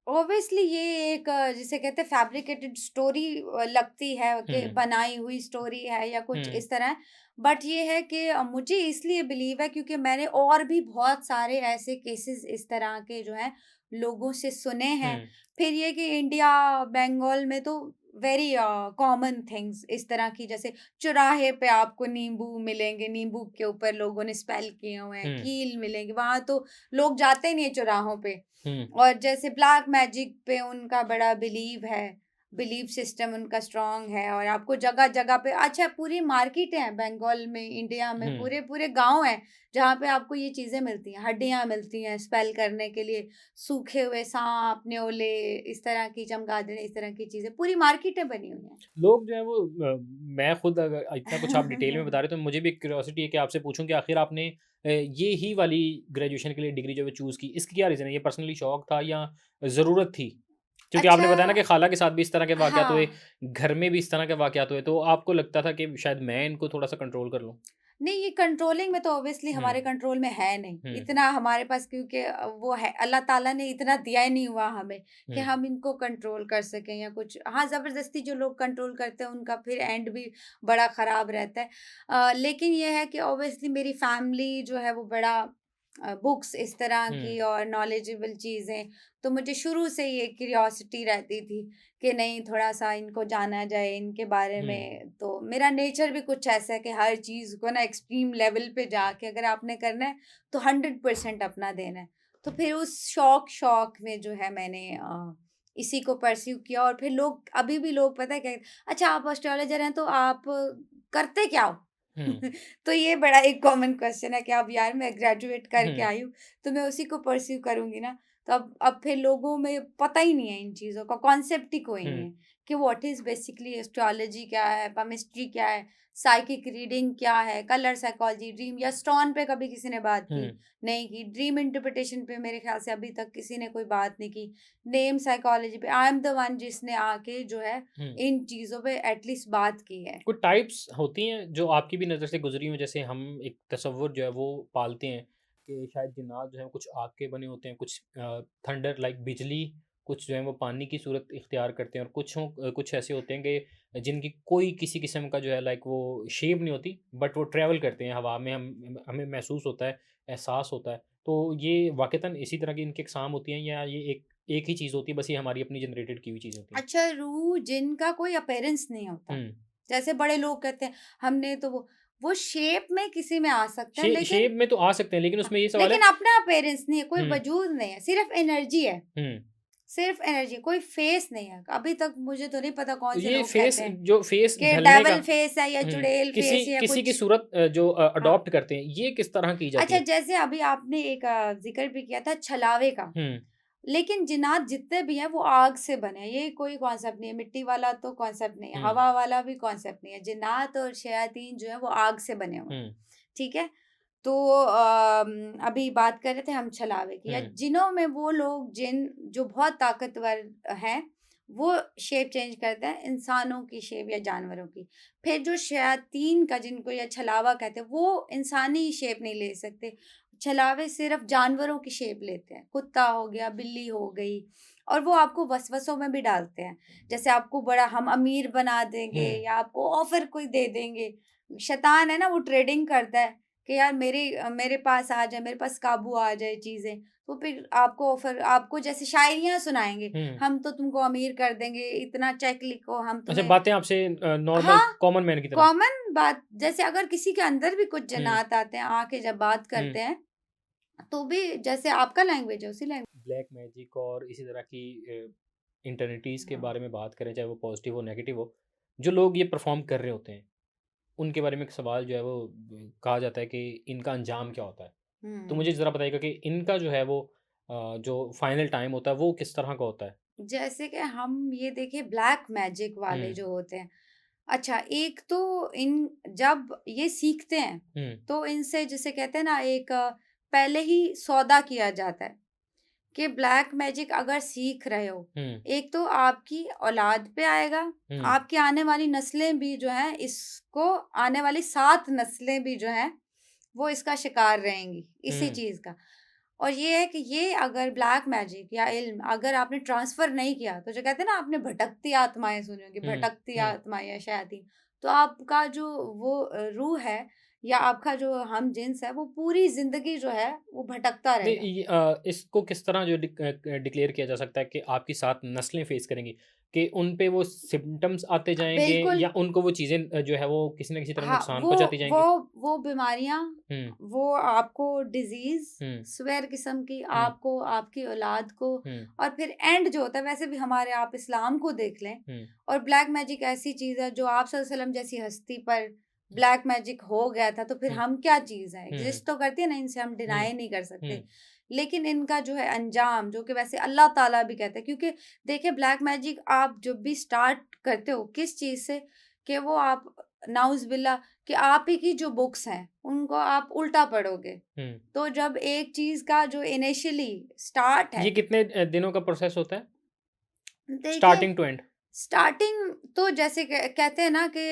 ऑब्वियसली ये एक जिसे कहते हैं फैब्रिकेटेड स्टोरी लगती है कि हुँ, बनाई हुई स्टोरी है या कुछ हुँ, इस तरह। बट ये है कि मुझे इसलिए बिलीव है क्योंकि मैंने और भी बहुत सारे ऐसे केसेस इस तरह के जो हैं लोगों से सुने हैं। हुँ, फिर ये कि इंडिया बंगाल में तो वेरी कॉमन थिंग्स इस तरह की, जैसे चौराहे पे आपको नींबू मिलेंगे, नींबू के ऊपर लोगों ने स्पेल किए हुए हैं, हुँ, कील मिलेंगे, वहां तो लोग जाते ही नहीं है चौराहों पे। हुँ, और जैसे ब्लैक मैजिक पे उनका बड़ा बिलीव सिस्टम उनका स्ट्रॉन्ग है और आपको जगह-जगह पे अच्छा पूरी मार्केट है बंगाल में, इंडिया में हुँ। पूरे-पूरे गाँव हैं, जहाँ पे आपको ये चीज़ें मिलती हैं, हड्डियाँ मिलती हैं स्पेल करने के लिए, सूखे हुए साँप, न्योले, इस तरह की चमगादड़, इस तरह की चीज़ें, पूरी मार्केटें बनी हुई हैं। लोग जो है वो मैं खुद अगर इतना कुछ आप डिटेल में बता रहे हो तो मुझे भी क्यूरियोसिटी है कि आपसे पूछूं कि आखिर आपने ये ही वाली ग्रेजुएशन के लिए डिग्री जो है चूज़ की इसकी क्या रीज़न है? ये पर्सनली शौक था या ज़रूरत थी? क्योंकि अच्छा आपने बताया ना कि खाला के साथ भी इस तरह के वाक़यात हुए, हाँ। घर में भी इस तरह के वाक़यात हुए, तो आपको लगता था कि शायद मैं इनको थोड़ा-सा कंट्रोल कर लूँ? नहीं, ये कंट्रोलिंग में तो ऑब्वियसली हुँ, हमारे कंट्रोल में है नहीं। हुँ, इतना हमारे पास क्योंकि वो है अल्लाह ताला ने इतना दिया ही नहीं हुआ हमें कि हुँ, हम इनको कंट्रोल कर सकें या कुछ। हाँ, ज़बरदस्ती जो लोग कंट्रोल करते हैं उनका फिर एंड भी बड़ा ख़राब रहता है। लेकिन ये है कि ऑब्वियसली मेरी फैमिली जो है वो बड़ा बुक्स इस तरह हुँ, की और नॉलेजेबल चीज़ें, तो मुझे शुरू से ये क्यूरियोसिटी रहती थी कि नहीं थोड़ा-सा इनको जाना जाए इनके बारे हुँ, में। तो मेरा नेचर भी कुछ ऐसा है कि हर चीज़ को ना एक्सट्रीम लेवल पे जाके अगर आपने करना है तो 100% अपना देना है। तो फिर उस शौक में जो है मैंने इसी को परस्यू किया और फिर लोग अभी भी लोग पता है क्या अच्छा आप एस्ट्रोलॉजर हैं तो आप करते क्या हो? हुँ, तो ये बड़ा एक कॉमन क्वेश्चन है कि अब यार मैं ग्रेजुएट करके हुँ, आई हूँ, तो मैं उसी को परस्यू करूँगी ना। तो अब फिर लोगों में पता ही नहीं है इन चीज़ों का, कॉन्सेप्ट ही कोई नहीं हुँ, है कि व्हाट इज़ बेसिकली एस्ट्रोलॉजी क्या है, पामिस्ट्री क्या है, साइकिक रीडिंग क्या है, कलर साइकोलॉजी, ड्रीम या स्टोन पे कभी किसी ने बात की, हुँ, नहीं की। ड्रीम इंटरप्रिटेशन पे मेरे ख़्याल से अभी तक किसी ने कोई बात नहीं की। नेम साइकोलॉजी पे आई एम द वन जिसने आके जो है हुँ। इन चीज़ों पे एटलीस्ट बात की है। कुछ टाइप्स होती हैं जो आपकी भी नज़र से गुज़री हों, जैसे हम एक तसव्वुर जो है वो पालते हैं कि शायद जिन्नात जो हैं कुछ आग के बने होते हैं, कुछ थंडर लाइक बिजली, कुछ जो है वो पानी की सूरत इख्तियार करते हैं और कुछ ऐसे होते हैं कि जिनकी कोई किसी किस्म का जो है लाइक वो शेप नहीं होती, बट वो ट्रैवल करते हैं हवा में, हम हमें महसूस होता है, एहसास होता है। तो ये वाक़तन इसी तरह की इनकी अक़साम होती हैं या ये एक ही चीज़ होती है, बस ये हमारी अपनी जनरेटेड की हुई चीज़ होती हैं? अच्छा रूह जिनका कोई अपीयरेंस नहीं होता। हुँ। जैसे बड़े लोग कहते हैं हमने तो वो शेप में किसी में आ सकते हैं लेकिन शेप में तो आ सकते हैं, लेकिन हाँ, उसमें ये सवाल है। लेकिन अपना अपीयरेंस नहीं है, कोई हुँ, वजूद नहीं है, सिर्फ़ एनर्जी है, हुँ। सिर्फ़ एनर्जी, कोई फेस नहीं है। अभी तक मुझे तो नहीं पता कौन से ये लोग कहते फ़ेस हैं जो फ़ेस कि ढलने का डेविल फेस है या हुँ, चुड़ैल किसी फेस या किसी की कुछ। सूरत जो हाँ, अडॉप्ट करते हैं, ये किस तरह की जाती अच्छा है? जैसे अभी आपने एक ज़िक्र भी किया था छलावे का। हुँ, लेकिन जिन्नात जितने भी हैं वो आग से बने हैं, ये कोई कॉन्सेप्ट नहीं है, मिट्टी वाला तो कॉन्सेप्ट नहीं है, हुँ, हवा वाला भी कॉन्सेप्ट नहीं है, जिन्नात और शयातीन जो है वो आग से बने हुए हैं, हुँ, ठीक है? तो अभी बात कर रहे थे हम छलावे की या हुँ, जिनों में वो लोग जिन जो बहुत ताकतवर हैं, वो शेप चेंज करते हैं इंसानों की शेप या जानवरों की। फिर जो शयातीन का जिनको या छलावा कहते हैं, वो इंसानी शेप नहीं ले सकते। छलावे सिर्फ़ जानवरों की शेप लेते हैं, कुत्ता हो गया, बिल्ली हो गई और वो आपको वसवसों में भी डालते हैं। जैसे आपको बड़ा हम अमीर बना देंगे हुँ। या आपको ऑफ़र कोई दे देंगे। शैतान है ना वो ट्रेडिंग करता है कि यार मेरे पास आ जाए, मेरे पास काबू आ जाए चीज़ें। तो फिर आपको ऑफ़र आपको जैसे शायरियाँ सुनाएँगे, हुँ। हम तो तुमको अमीर कर देंगे, इतना चेक लिखो, हम अच्छा, तुम्हें बातें आपसे नॉर्मल हाँ, कॉमन मैन की तरह। कॉमन बात जैसे अगर किसी के अंदर भी कुछ हुँ, जन्नात आते हैं, आके जब बात हुँ। करते हैं तो भी जैसे आपका लैंग्वेज है, उसी लैंग्वेज। ब्लैक मैजिक और इसी तरह की इंटरनिटीज़ के हाँ। बारे में बात करें, चाहे वो पॉज़िटिव हो, नेगेटिव हो, जो लोग ये परफ़ॉर्म कर रहे होते हैं, उनके बारे में एक सवाल जो है वो कहा जाता है कि इनका अंजाम क्या होता है? तो हुँ। मुझे ज़रा बताइएगा कि इनका जो है वो जो फाइनल टाइम होता है वो किस तरह का होता है? जैसे कि हम ये देखें ब्लैक मैजिक वाले हुँ, जो होते हैं। अच्छा, एक तो इन जब ये सीखते हैं, हुँ, तो इनसे जिसे कहते हैं ना एक पहले ही सौदा किया जाता है कि ब्लैक मैजिक अगर सीख रहे हो, हुँ, एक तो आपकी औलाद पे आएगा, हुँ, आपकी आने वाली नस्लें भी जो हैं इसको आने वाली 7 नस्लें भी जो हैं, वो इसका शिकार रहेंगी, इसी हुँ, चीज़ का। और ये है कि ये अगर ब्लैक मैजिक या इल्म अगर आपने ट्रांसफ़र नहीं किया, तो जो कहते हैं ना आपने भटकती आत्माएँ सुनी होंगी, हुँ, भटकती हुँ। आत्माएँ या शयातीन, तो आपका जो वो रूह है या आपका जो हम जिन्स है, वो पूरी ज़िंदगी जो है, वो भटकता नहीं रहेगा। इसको किस तरह जो डिक्लेयर किया जा सकता है कि आपकी 7 नस्लें फेस करेंगी? कि उन पे वो सिम्पटम्स आते जाएँगे बिल्कुल। या उनको वो चीज़ें जो है वो किसी न किसी तरह हाँ, नुकसान वो पहुँचाती वो जाएँगी? वो बीमारियाँ, हुँ, वो आपको डिज़ीज़, हुँ, स्वेर किस्म की हुँ, आपको, आपकी औलाद को हुँ, और फिर एंड जो होता है वैसे भी हमारे आप इस्लाम को देख लें हुँ, और ब्लैक मैजिक ऐसी चीज़ है जो आप सल्लल्लाहु अलैहि वसल्लम जैसी हस्ती पर ब्लैक मैजिक हो गया था, तो फिर हुँ, हम क्या चीज़ हैं? हुँ, एग्ज़िस्ट तो करती है ना, इनसे हम हुँ, डिनाई नहीं कर सकते। हुँ, लेकिन इनका जो है अंजाम, जो कि वैसे अल्लाह ताला भी कहते हैं क्योंकि देखिए ब्लैक मैजिक आप जब भी स्टार्ट करते हो, किस चीज़ से कि वो आप नाउज़ बिल्ला कि आप ही की जो बुक्स हैं, उनको आप उल्टा पढ़ोगे। हुँ। तो जब एक चीज़ का जो इनिशियली स्टार्ट ये है, कितने दिनों का प्रोसेस होता है? देखिए स्टार्टिंग टू एंड? स्टार्टिंग तो जैसे कहते हैं ना कि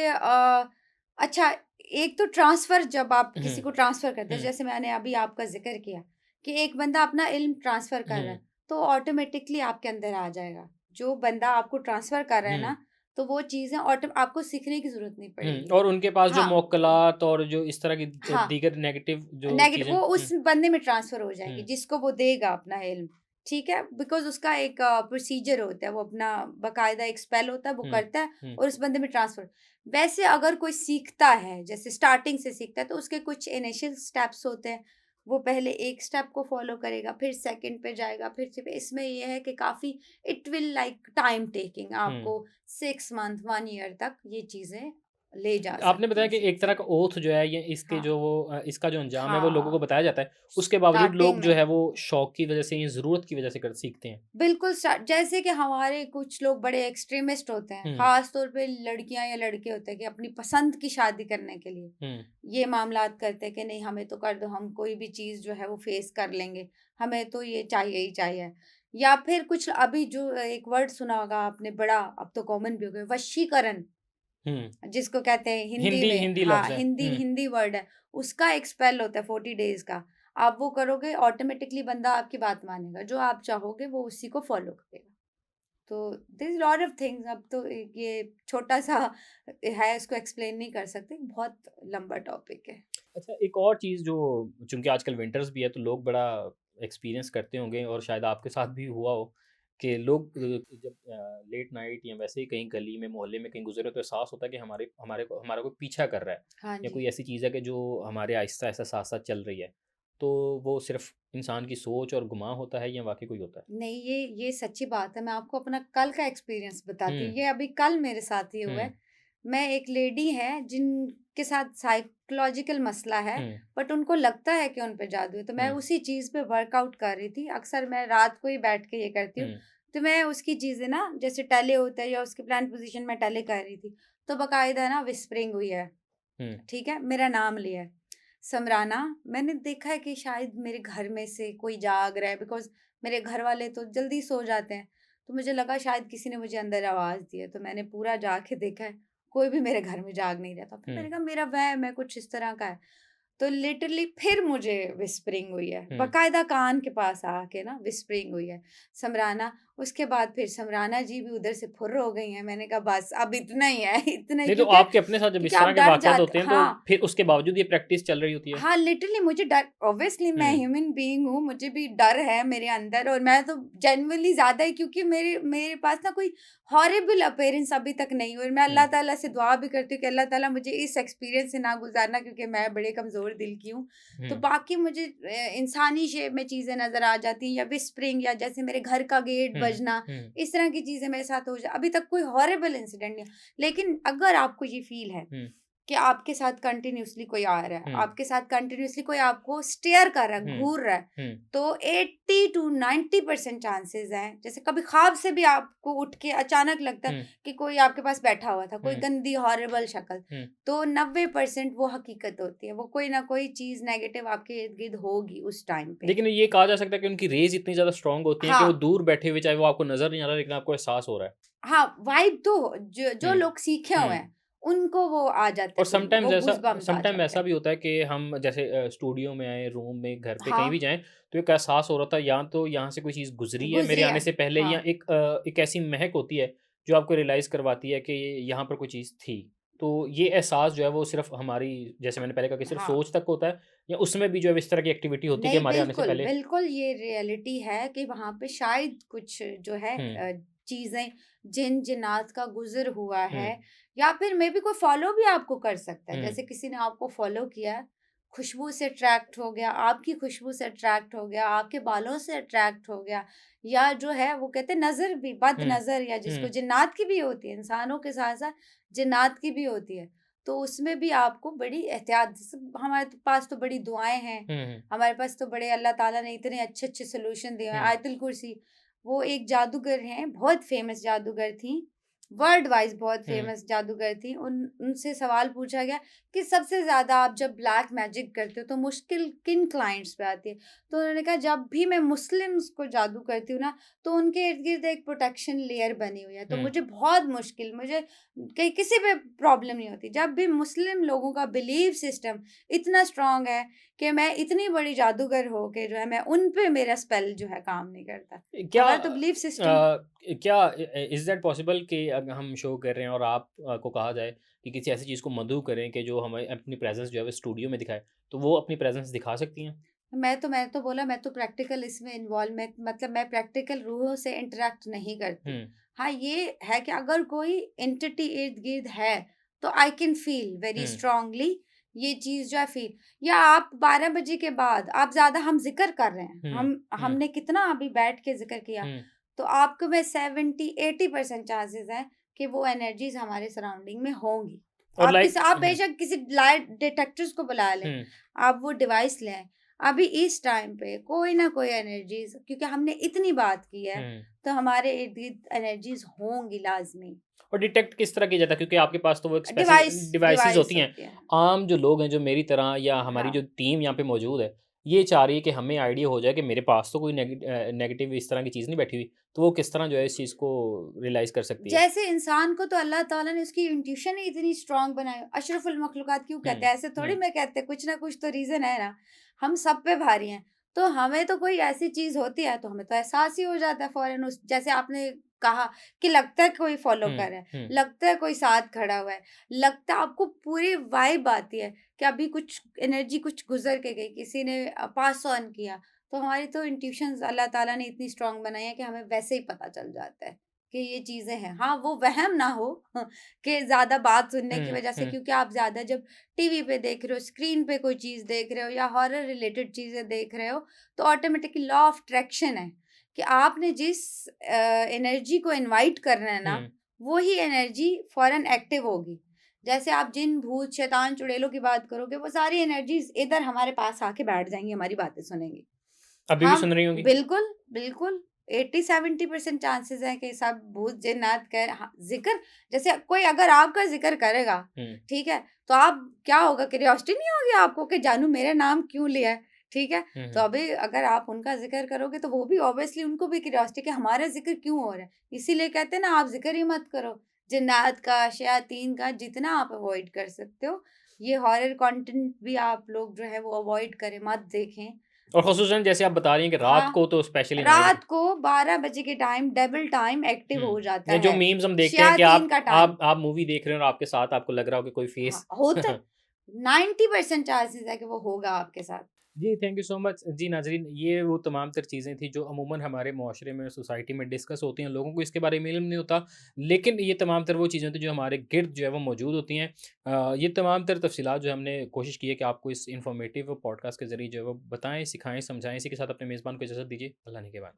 अच्छा, एक तो ट्रांसफ़र जब आप हुँ, किसी को ट्रांसफ़र करते हैं, हुँ, जैसे मैंने अभी आपका ज़िक्र किया कि एक बंदा अपना इल्म ट्रांसफ़र कर रहा हुँ, है, तो ऑटोमैटिकली आपके अंदर आ जाएगा। जो बंदा आपको ट्रांसफ़र कर रहा है हुँ, ना, तो वो चीज़ें आपको सीखने की ज़रूरत नहीं हुँ पड़ेगी। और उनके पास जो हाँ, मौक्कलात और जो इस तरह की हाँ। दीगर नेगेटिव जो नेगेटिव चीज़ें वो हुँ, उस बंदे में ट्रांसफ़र हो जाएँगी, हुँ, जिसको वो देगा अपना इल्म, ठीक है? बिकॉज़ उसका एक प्रोसीजर होता है, वो अपना बाकायदा एक स्पेल होता है, वो हुँ, करता है हुँ, और उस बंदे में ट्रांसफ़र। वैसे अगर कोई सीखता है, जैसे स्टार्टिंग से सीखता है, तो उसके कुछ इनिशियल स्टेप्स होते हैं। वो पहले एक स्टेप को फ़ॉलो करेगा, फिर सेकंड पे जाएगा, फिर इसमें ये है कि काफ़ी it will like time taking hmm. आपको 6 मंथ, 1 ईयर तक ये चीज़ें ले जा आपने सकती बताया हैं कि सीख एक तरह के। का ओथ जो है ये इसके हाँ, जो वो इसका जो अंजाम है वो लोगों को हाँ। बताया जाता है। उसके बावजूद स्टार्टिंग लोग जो में है वो शौक की वज़ह से या ज़रूरत की वज़ह से कर सीखते हैं। बिल्कुल जैसे कि हमारे कुछ लोग बड़े एक्सट्रीमिस्ट होते हैं, हुँ, ख़ास तौर पे लड़कियाँ या लड़के होते हैं कि अपनी पसंद की शादी करने के लिए हुँ, ये मामलात करते हैं कि नहीं हमें तो कर दो, हम कोई भी चीज़ जो है वो फ़ेस कर लेंगे, हमें तो ये चाहिए ही चाहिए। या फिर कुछ अभी जो एक वर्ड सुना होगा आपने बड़ा अब तो कॉमन भी हो गया वशीकरण, हुँ। जिसको कहते हैं हिंदी हिंदी में हिंदी हाँ, लफ़्ज़ है। हिंदी हुँ। हिंदी वर्ड है, उसका एक स्पेल होता है 40 डेज़ का। आप वो करोगे ऑटोमेटिकली बंदा आपकी बात मानेगा, जो आप चाहोगे वो उसी को फ़ॉलो करेगा। तो there is lot of things, अब तो ये छोटा-सा है, इसको एक्सप्लेन नहीं कर सकते, बहुत लंबा टॉपिक है। अच्छा एक और चीज़ जो चूँकि आजकल विंटर्स भी है तो लोग बड़ा एक्सपीरियंस करते होंगे और शायद आपके साथ भी हुआ हो कि लोग जब लेट नाइट या वैसे ही कहीं गली में मोहल्ले में कहीं गुज़रे तो एहसास होता है कि हमारे हमारे को हमारा कोई पीछा कर रहा है हाँ या जी। कोई ऐसी चीज़ है कि जो हमारे आहिस्ता-आहिस्ता साथ-साथ चल रही है। तो वो सिर्फ़ इंसान की सोच और गुमान होता है या वाक़ई कोई होता है? नहीं, ये सच्ची बात है, मैं आपको अपना कल का एक्सपीरियंस बताती हूँ, हुँ, ये अभी कल मेरे साथ ही हुआ हुँ, है। मैं एक लेडी है जिनके साथ साइकोलॉजिकल मसला है, हुँ, बट उनको लगता है कि उन पे जादू है, तो मैं हुँ, उसी चीज़ पे वर्कआउट कर रही थी। अक्सर मैं रात को ही बैठ के ये करती हूँ, हुँ, तो मैं उसकी चीज़ें ना जैसे टैले होता है या उसके प्लांट पोज़ीशन में टैले कर रही थी, तो बाकायदा ना व्हिस्परिंग हुई है। हुँ, ठीक है? मेरा नाम लिया है, समराना। मैंने देखा है कि शायद मेरे घर में से कोई जाग रहा है, बिकॉज़ मेरे घर वाले तो जल्दी सो जाते हैं। तो मुझे लगा शायद किसी ने मुझे अंदर आवाज़ दी है, तो मैंने पूरा जाके देखा है, कोई भी मेरे घर में जाग नहीं रहा था। फिर हुँ, मैंने कहा मेरा वहम है, कुछ इस तरह का है। तो लिटरली फिर मुझे व्हिस्परिंग हुई है, हुँ। बाकायदा कान के पास आके ना व्हिस्परिंग हुई है, समराना। उसके बाद फिर समराना जी भी उधर से फुर्र हो गई हैं। मैंने कहा बस अब इतना ही है, इतना ही, नहीं तो क्योंकि आपके अपने साथ जब क्योंकि इस आप तरह के डर वाक़यात जाते होते हैं तो हाँ। फिर उसके बावजूद ये प्रैक्टिस चल रही होती है? हाँ, लिटरली मुझे डर, ऑब्वियसली मैं हुँ, ह्यूमन बीइंग हूँ, मुझे भी डर है मेरे अंदर, और मैं तो जेनुइनली ज़्यादा ही, क्योंकि मेरे मेरे पास ना कोई हॉरिबल अपीयरेंस अभी तक नहीं हुई, और मैं हुँ, अल्लाह ताला से दुआ भी करती हूँ कि अल्लाह ताला मुझे इस एक्सपीरियंस से ना गुज़ारना, क्योंकि मैं बड़े कमज़ोर दिल की हूँ। तो हुँ, बाकी मुझे इंसानी शेप में चीज़ें नज़र आ जाती हैं, या व्हिस्परिंग, या जैसे मेरे घर का गेट हुँ, बजना, हुँ, इस तरह की चीज़ें मेरे साथ हो जा अभी तक कोई हॉरिबल इंसिडेंट नहीं है। लेकिन अगर आपको ये फ़ील है हुँ, कि आपके साथ कंटिन्यूअसली कोई आ रहा है, हुँ, आपके साथ कंटिन्यूअसली कोई आपको स्टेयर कर रहा है, हुँ, घूर रहा है, हुँ, तो 80 टू 90% चांसेस हैं, जैसे कभी ख्वाब से भी आपको उठ के अचानक लगता है हुँ, कि कोई आपके पास बैठा हुआ था, कोई हुँ, गंदी हॉरिबल शक्ल, हुँ। तो 90% वो हकीकत होती है, वो कोई ना कोई चीज़ नेगेटिव आपके इर्द-गिर्द होगी उस टाइम पे। लेकिन ये कहा जा सकता है कि उनकी रेज़ इतनी ज़्यादा स्ट्रॉन्ग होती हैं कि वो हाँ, दूर बैठे हुए चाहे वो आपको नज़र नहीं आ रहा लेकिन आपको एहसास हो रहा है। हाँ, वाइब तो जो जो हुँ, लोग सीखे हुए हुँ। हैं, उनको वो आ जाता और है फीलिंग, वो गूज़बम्प्स आ समटाइम जाते ऐसा हैं। भी होता है कि हम जैसे स्टूडियो में आए, रूम में, घर पे कहीं हाँ, भी जाएँ, तो एक एहसास हो रहा था या तो यहाँ से कोई चीज़ गुज़री है मेरे गुज़री आने है। से पहले या हाँ, एक ऐसी महक होती है जो आपको रियलाइज़ करवाती है कि यहाँ पर कोई चीज़ थी। तो ये एहसास जो है वो सिर्फ़ हमारी जैसे मैंने पहले कहा कि सिर्फ़ हाँ। सोच तक होता है या उसमें भी जो है इस तरह की एक्टिविटी होती है कि नहीं, हमारे आने से बिल्कुल, पहले बिल्कुल ये रियलिटी है कि वहाँ पे शायद कुछ जो है हुँ, चीज़ें जिन-जिन्नात का गुज़र हुआ हुँ, है या फिर मेबी कोई फ़ॉलो भी आपको कर सकता है। हुँ, जैसे किसी ने आपको फ़ॉलो किया, खुशबू से अट्रैक्ट हो गया, आपकी खुशबू से अट्रैक्ट हो गया, आपके बालों से अट्रैक्ट हो गया या जो है वो कहते हैं नज़र भी हुँ, बदनज़र या जिसको हुँ, जिन्नात की भी होती है, इंसानों के साथ-साथ जिन्नात की भी होती है। तो उसमें भी आपको बड़ी एहतियात जैसे हमारे पास तो बड़ी दुआएँ हैं हुँ, हुँ, हमारे पास तो बड़े अल्लाह ताला ने इतने अच्छे-अच्छे सॉल्यूशन दिए हैं। हुँ, आयतुल कुर्सी, वो एक जादूगर हैं, बहुत फ़ेमस जादूगर थीं, वर्ल्ड वाइज़ बहुत हुँ, फ़ेमस जादूगर थीं। उनसे सवाल पूछा गया कि सबसे ज़्यादा आप जब ब्लैक मैजिक करते हो, तो मुश्किल किन क्लाइंट्स पे आती है? तो उन्होंने कहा, "जब भी मैं मुस्लिम्स को जादू करती हूँ ना, तो उनके इर्द-गिर्द एक प्रोटेक्शन लेयर बनी हुई है, तो हुँ। मुझे बहुत मुश्किल मुझे कहीं किसी पे प्रॉब्लम नहीं होती। जब भी मुस्लिम लोगों का बिलीफ सिस्टम इतना स्ट्रॉन्ग है कि मैं इतनी बड़ी जादूगर हो के जो है मैं उन पे मेरा स्पेल जो है काम नहीं करता। क्या हमारा तो बिलीफ सिस्टम क्या इज़ दैट पॉसिबल कि अगर हम शो कर रहे हैं और आप को कहा जाए कि किसी ऐसी चीज़ को मधु करें कि जो हमें अपनी प्रेज़ेंस जो है वो स्टूडियो में दिखाए, तो वो अपनी प्रेज़ेंस दिखा सकती हैं? मैं तो बोला मैं तो प्रैक्टिकल इसमें इन्वॉल्व मैं मतलब मैं प्रैक्टिकल रूहों से इंटरैक्ट नहीं करती। हुँ, हाँ, ये है कि अगर कोई एंटिटी इर्द-गिर्द है, तो I can feel very hmm, strongly ये चीज़ जो है फ़ील या आप 12 बजे के बाद आप ज़्यादा हम ज़िक्र कर रहे हैं, हुँ, हुँ, हमने कितना अभी बैठ के ज़िक्र किया, हुँ। तो आपको में 70-80% चांसेज़ हैं कि वो एनर्जीज़ हमारे सराउंडिंग में होंगी। और लाइक आप हुँ, बेशक किसी लाई डिटेक्टर्स को बुला लें, हुँ, आप वो डिवाइस लें, अभी इस टाइम पे कोई ना कोई एनर्जीज़ क्योंकि हमने इतनी बात की है, हुँ। तो हमारे इर्द-गिर्द एनर्जीज़ होंगी लाज़मी। और डिटेक्ट किस तरह किया जाता है? क्योंकि आपके पास तो वो एक डिवाइसेज़ डिवाइस होती हैं। होती है। आम जो लोग हैं, जो मेरी तरह या हमारी हाँ। जो टीम यहाँ पे मौजूद है, ये चाह रही है कि हमें आइडिया हो जाए कि मेरे पास तो कोई नेगेटिव इस तरह की चीज़ नहीं बैठी हुई, तो वो किस तरह जो है इस चीज़ को रियलाइज़ कर सकती है? जैसे इंसान को तो अल्लाह ताला ने उसकी इंट्यूशन ही इतनी स्ट्रॉन्ग बनाई अशरफुल मखलूकात क्यों हुँ, कहते हैं ऐसे थोड़ी हुँ, मैं कहते कुछ ना कुछ तो रीजन है ना हम सब पे भारी हैं तो हमें तो कोई ऐसी चीज होती है तो हमें तो एहसास ही हो जाता है फौरन उस जैसे आपने कहा कि लगता है कोई फॉलो हुँ, कर रहा है हुँ, लगता है कोई साथ खड़ा हुआ है लगता है आपको पूरी वाइब आती है कि अभी कुछ एनर्जी कुछ गुजर के गई किसी ने पास ऑन किया तो हमारी तो इंट्यूशंस अल्लाह ताला ने इतनी स्ट्रांग बनाई है कि हमें वैसे ही पता चल जाता है कि ये चीज़ें हैं। हाँ, वो वहम ना हो कि ज़्यादा बात सुनने की हुँ, वज़ह से हुँ, क्योंकि आप ज़्यादा जब टीवी पे देख रहे हो, स्क्रीन पे कोई चीज़ देख रहे हो या हॉरर रिलेटेड चीज़ें देख रहे हो, तो ऑटोमेटिकली लॉ ऑफ अट्रैक्शन है कि आपने जिस एनर्जी को इनवाइट करना है ना, हुँ। वो ही एनर्जी फ़ौरन एक्टिव होगी। जैसे आप जिन, भूत, शैतान, चुड़ैलों की बात करोगे, वो सारी एनर्जीज़ इधर हमारे पास आके बैठ जाएँगी, हमारी बातें सुनेंगी। अभी भी हम सुन रही होंगी? बिल्कुल, बिल्कुल 80-70% चांसेस हैं कि सब भूत जिन्नात का हाँ, ज़िक्र जैसे कोई अगर आपका ज़िक्र करेगा, हुँ, ठीक है? तो आप क्या होगा क्यूरियोसिटी नहीं होगी आपको कि जानू मेरा नाम क्यों लिया है, ठीक है? हुँ, तो हुँ। अभी अगर आप उनका ज़िक्र करोगे तो वो भी ऑब्वियसली उनको भी क्यूरियोसिटी कि हमारा ज़िक्र क्यों हो रहा है? इसीलिए कहते हैं ना आप ज़िक्र ही मत करो, जिन्नात का, शयातीन का जितना आप अवॉइड कर सकते हो। ये हॉरर कंटेंट भी आप लोग जो है वो अवॉइड करें, मत देखें। और ख़ुसूसन जैसे आप बता रही हैं कि रात हाँ, को तो स्पेशली नाइट रात को 12 बजे के टाइम डबल टाइम एक्टिव हुँ। हो जाता या जो है, मीम्स हम देखते हैं कि शयातीन का टाइम। आप मूवी देख रहे हो और आपके साथ आपको लग रहा हो कि कोई हाँ, फेस होता है 90% चांसेस है कि वो होगा आपके साथ। जी, थैंक यू सो मच। जी, नाज़रीन ये वो तमाम तर चीज़ें थी जो अमूमन हमारे मुआशरे में, सोसाइटी में डिस्कस होती हैं, लोगों को इसके बारे में इल्म नहीं होता। लेकिन ये तमाम तर वो चीज़ें होती हैं जो हमारे गिर्द जो है वो मौजूद होती हैं। ये तमाम तर तफ़सीलात जो हमने कोशिश की है कि आपको इस इन्फॉर्मेटिव पॉडकास्ट के ज़रिए जो है वो बताएँ, सिखाएँ, समझाएँ। इसी के साथ अपने मेज़बान को इजाज़त दीजिए। अल्लाह ने के बाद।